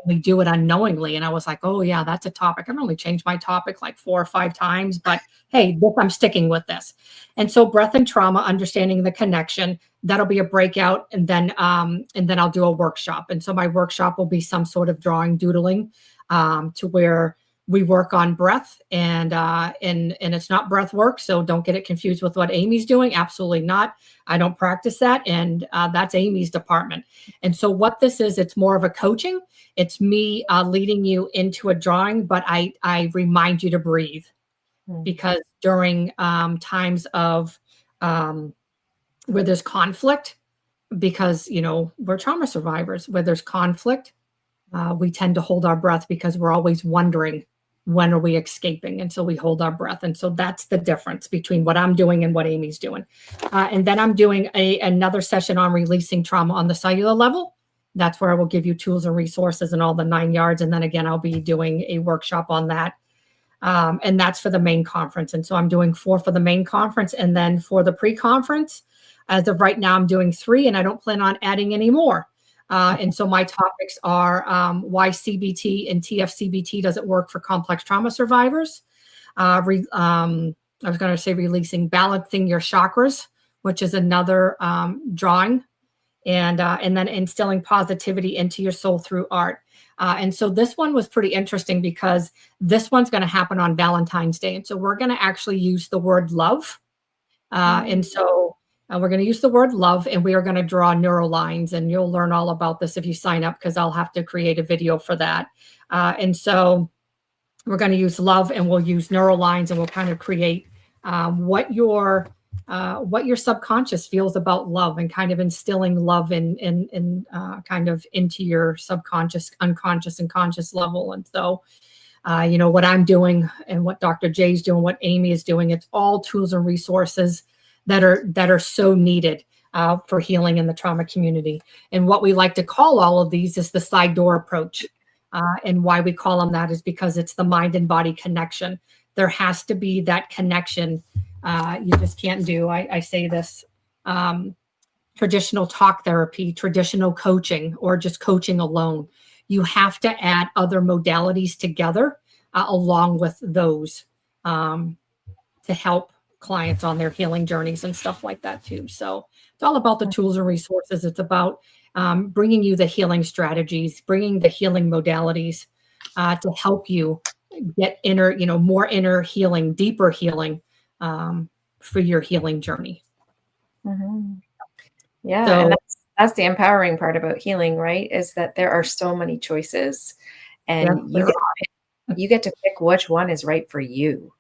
Speaker 1: We do it unknowingly. And I was like, oh yeah, that's a topic. I've only changed my topic like 4 or 5 times, but hey, I'm sticking with this. And so breath and trauma, understanding the connection, that'll be a breakout. And then I'll do a workshop. And so my workshop will be some sort of drawing, doodling, to where we work on breath, and it's not breath work. So don't get it confused with what Amy's doing. Absolutely not. I don't practice that. And that's Amy's department. And so what this is, it's more of a coaching. It's me leading you into a drawing, but I remind you to breathe, because during times of where there's conflict, because, we're trauma survivors, where there's conflict, we tend to hold our breath because we're always wondering, when are we escaping? And so we hold our breath. And so that's the difference between what I'm doing and what Amy's doing. And then I'm doing another session on releasing trauma on the cellular level. That's where I will give you tools and resources and all the 9 yards. And then again, I'll be doing a workshop on that. And that's for the main conference. And so I'm doing 4 for the main conference. And then for the pre-conference, as of right now, I'm doing 3, and I don't plan on adding any more. And so my topics are why CBT and TFCBT doesn't work for complex trauma survivors. I was going to say releasing, balancing your chakras, which is another drawing, and then instilling positivity into your soul through art. And so this one was pretty interesting because this one's going to happen on Valentine's Day. And so we're going to actually use the word love. And so we're going to use the word love, and we are going to draw neuro lines, and you'll learn all about this if you sign up, because I'll have to create a video for that. And so we're going to use love, and we'll use neural lines, and we'll kind of create what your subconscious feels about love, and kind of instilling love in kind of into your subconscious, unconscious, and conscious level. And so, what I'm doing and what Dr. J's doing, what Amy is doing, it's all tools and resources that are so needed for healing in the trauma community. And what we like to call all of these is the side door approach. And why we call them that is because it's the mind and body connection. There has to be that connection. You just can't do, I say this, traditional talk therapy, traditional coaching, or just coaching alone. You have to add other modalities together along with those to help clients on their healing journeys and stuff like that too. So it's all about the tools and resources. It's about bringing you the healing strategies, bringing the healing modalities to help you get inner, more inner healing, deeper healing for your healing journey.
Speaker 2: Mm-hmm. Yeah.
Speaker 1: So,
Speaker 2: and that's the empowering part about healing, right? Is that there are so many choices, and you get to pick which one is right for you.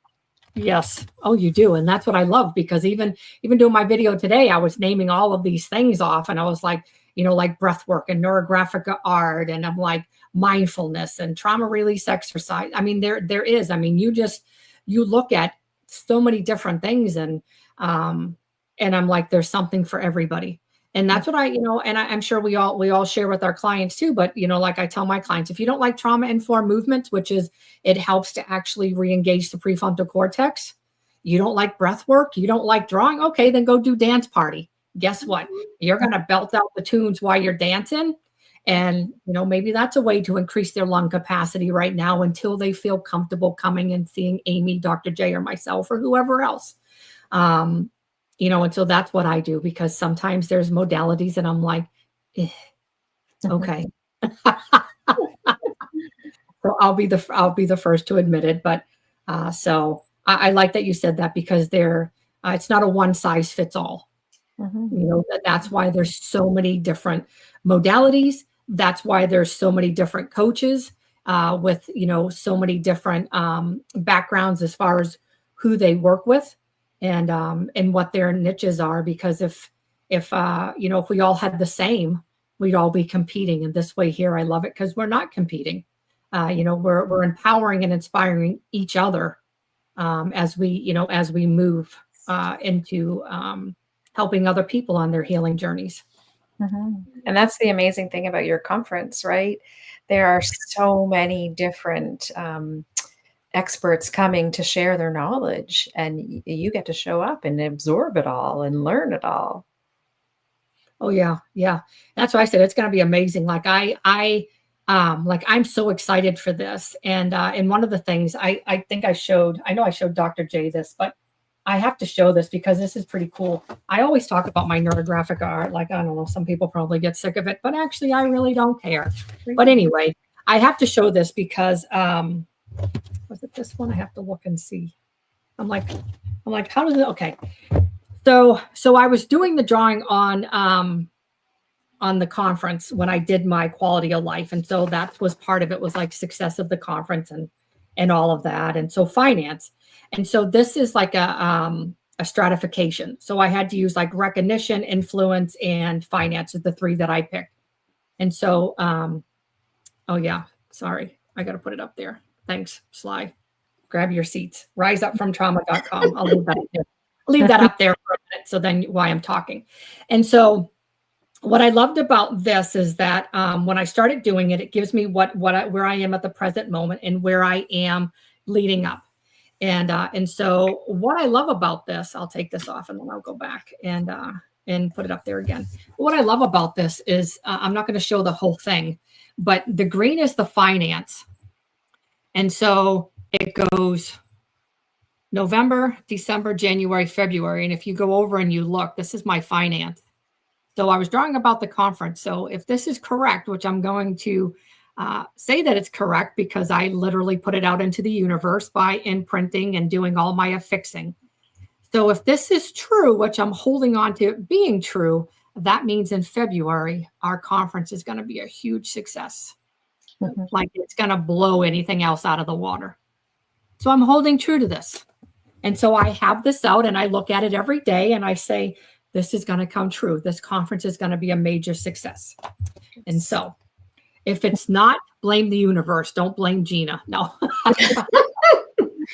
Speaker 1: Yes. Oh, you do. And that's what I love, because even doing my video today, I was naming all of these things off, and I was like, like breath work and neurographic art, and I'm like mindfulness and trauma release exercise. I mean, there is, you look at so many different things, and I'm like, there's something for everybody. And that's what I'm sure we all share with our clients too. But, like I tell my clients, if you don't like trauma informed movements, which is, it helps to actually re-engage the prefrontal cortex. You don't like breath work. You don't like drawing. Okay, then go do dance party. Guess what? You're going to belt out the tunes while you're dancing. And, maybe that's a way to increase their lung capacity right now until they feel comfortable coming and seeing Amy, Dr. J, or myself, or whoever else. And so that's what I do, because sometimes there's modalities and I'm like, okay. So I'll be the first to admit it. But so I like that you said that, because it's not a one size fits all. Mm-hmm. That's why there's so many different modalities. That's why there's so many different coaches with, so many different backgrounds as far as who they work with. And what their niches are, because if we all had the same, we'd all be competing. And this way here, I love it, because we're not competing. We're empowering and inspiring each other as we move into helping other people on their healing journeys.
Speaker 2: Mm-hmm. And that's the amazing thing about your conference, right? There are so many different experts coming to share their knowledge, and you get to show up and absorb it all and learn it all.
Speaker 1: Oh yeah. That's why I said it's going to be amazing. Like I'm so excited for this. And one of the things I think I know I showed Dr. J this, but I have to show this because this is pretty cool. I always talk about my neurographic art. Like, I don't know, some people probably get sick of it, but actually I really don't care. But anyway, I have to show this because, was it this one? I have to look and see. I'm like, how does it? Okay. So I was doing the drawing on the conference when I did my quality of life. And so that was part of it, was like success of the conference and all of that. And so finance. And so this is like a stratification. So I had to use like recognition, influence, and finance is the three that I picked. And so, oh yeah, sorry. I got to put it up there. Thanks, Sly. Grab your seats. Riseupfromtrauma.com. I'll leave that up there. I'll leave that up there for a minute. So then why I'm talking. And so what I loved about this is that when I started doing it, it gives me where I am at the present moment and where I am leading up. And so what I love about this, I'll take this off and then I'll go back and put it up there again. What I love about this is I'm not going to show the whole thing, but the green is the finance. And so it goes November, December, January, February. And if you go over and you look, this is my finance. So I was drawing about the conference. So if this is correct, which I'm going to say that it's correct because I literally put it out into the universe by imprinting and doing all my affixing. So if this is true, which I'm holding on to being true, that means in February, our conference is going to be a huge success. Mm-hmm. Like it's going to blow anything else out of the water. So I'm holding true to this. And so I have this out and I look at it every day and I say, this is going to come true. This conference is going to be a major success. And so if it's not, blame the universe. Don't blame Gina. No.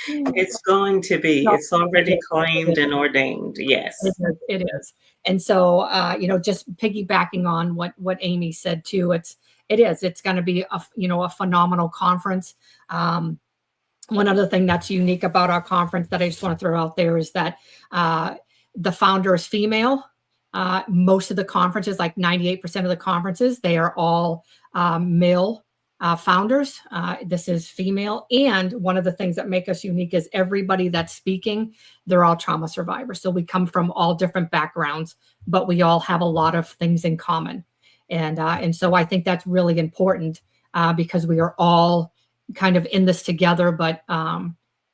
Speaker 3: It's going to be.
Speaker 1: No,
Speaker 3: it's already
Speaker 1: it is.
Speaker 3: Claimed and ordained. Yes.
Speaker 1: It is. And so, just piggybacking on what Amy said too, it's going to be a phenomenal conference. One other thing that's unique about our conference that I just want to throw out there is that the founder is female. Most of the conferences, like 98% of the conferences, they are all male founders. This is female. And one of the things that make us unique is everybody that's speaking, they're all trauma survivors. So we come from all different backgrounds, but we all have a lot of things in common. And so I think that's really important because we are all kind of in this together, but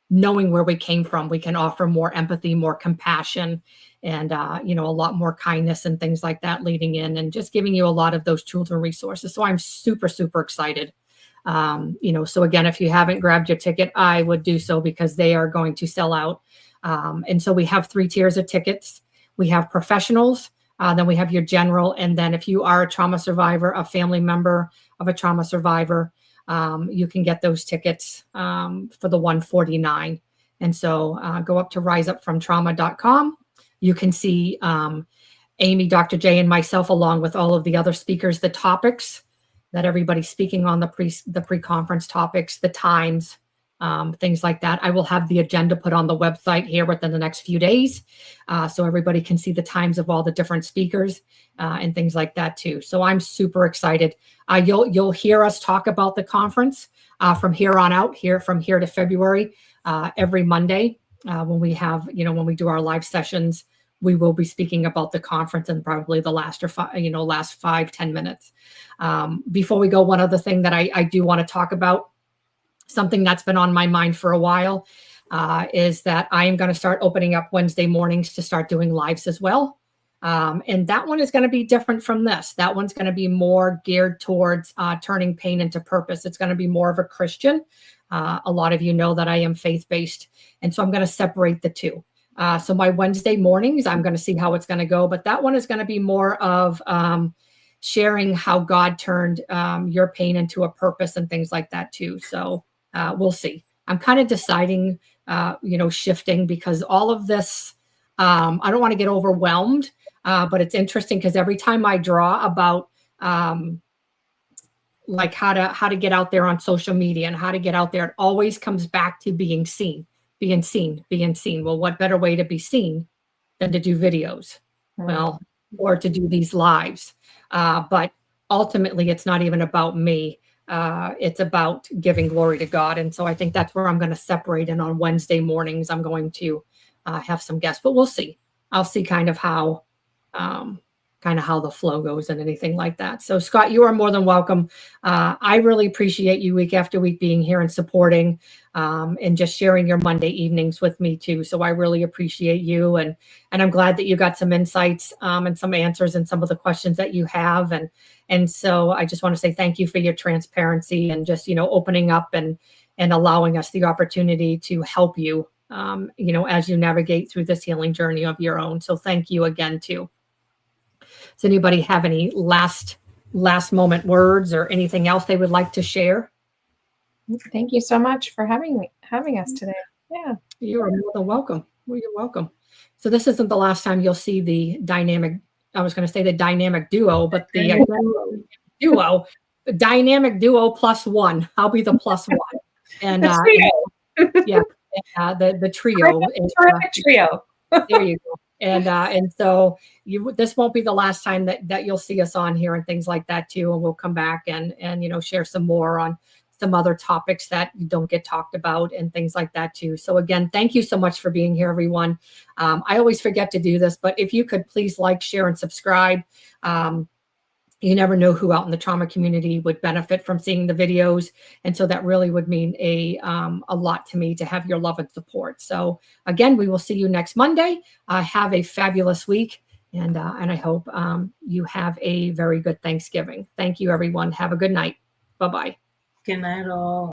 Speaker 1: knowing where we came from, we can offer more empathy, more compassion, and a lot more kindness and things like that leading in, and just giving you a lot of those tools and resources. So I'm super, super excited. So again, if you haven't grabbed your ticket, I would do so because they are going to sell out. And so we have 3 tiers of tickets. We have professionals, then we have your general, and then if you are a trauma survivor, a family member of a trauma survivor, you can get those tickets for the $149. And so go up to riseupfromtrauma.com. You can see Amy, Dr. J, and myself, along with all of the other speakers, the topics that everybody's speaking on, the pre-conference topics, the times, things like that. I will have the agenda put on the website here within the next few days, so everybody can see the times of all the different speakers and things like that too. So I'm super excited. You'll hear us talk about the conference from here on out, from here to February, every Monday when we have, when we do our live sessions. We will be speaking about the conference and probably the last 5-10 minutes. Before we go, one other thing that I do want to talk about, something that's been on my mind for a while, is that I am going to start opening up Wednesday mornings to start doing lives as well. And that one is going to be different from this. That one's going to be more geared towards turning pain into purpose. It's going to be more of a Christian. A lot of you know that I am faith-based. And so I'm going to separate the two. So my Wednesday mornings, I'm going to see how it's going to go. But that one is going to be more of sharing how God turned your pain into a purpose and things like that too. So we'll see. I'm kind of deciding, shifting, because all of this, I don't want to get overwhelmed, but it's interesting because every time I draw about like how to get out there on social media and how to get out there, it always comes back to being seen. Well, what better way to be seen than to do videos? Well, or to do these lives. But ultimately, it's not even about me. It's about giving glory to God. And so I think that's where I'm going to separate. And on Wednesday mornings, I'm going to have some guests, but we'll see. I'll see kind of how the flow goes and anything like that. So Scott, you are more than welcome. I really appreciate you week after week being here and supporting and just sharing your Monday evenings with me too. So I really appreciate you. And I'm glad that you got some insights and some answers and some of the questions that you have. And so I just want to say thank you for your transparency and just, opening up and allowing us the opportunity to help you, as you navigate through this healing journey of your own. So thank you again too. Does anybody have any last moment words or anything else they would like to share?
Speaker 2: Thank you so much for having us today. Yeah.
Speaker 1: You're more than welcome. Well, you're welcome. So this isn't the last time you'll see the dynamic, I was going to say the dynamic duo, but the duo, the dynamic duo plus one. I'll be the plus one. And the trio.
Speaker 2: Terrific trio.
Speaker 1: There you go. And so this won't be the last time that you'll see us on here and things like that too. And we'll come back and share some more on some other topics that don't get talked about and things like that too. So again, thank you so much for being here, everyone. I always forget to do this, but if you could please like, share, and subscribe. You never know who out in the trauma community would benefit from seeing the videos. And so that really would mean a lot to me to have your love and support. So again, we will see you next Monday. Have a fabulous week. And I hope you have a very good Thanksgiving. Thank you, everyone. Have a good night. Bye-bye.
Speaker 3: Good night, all.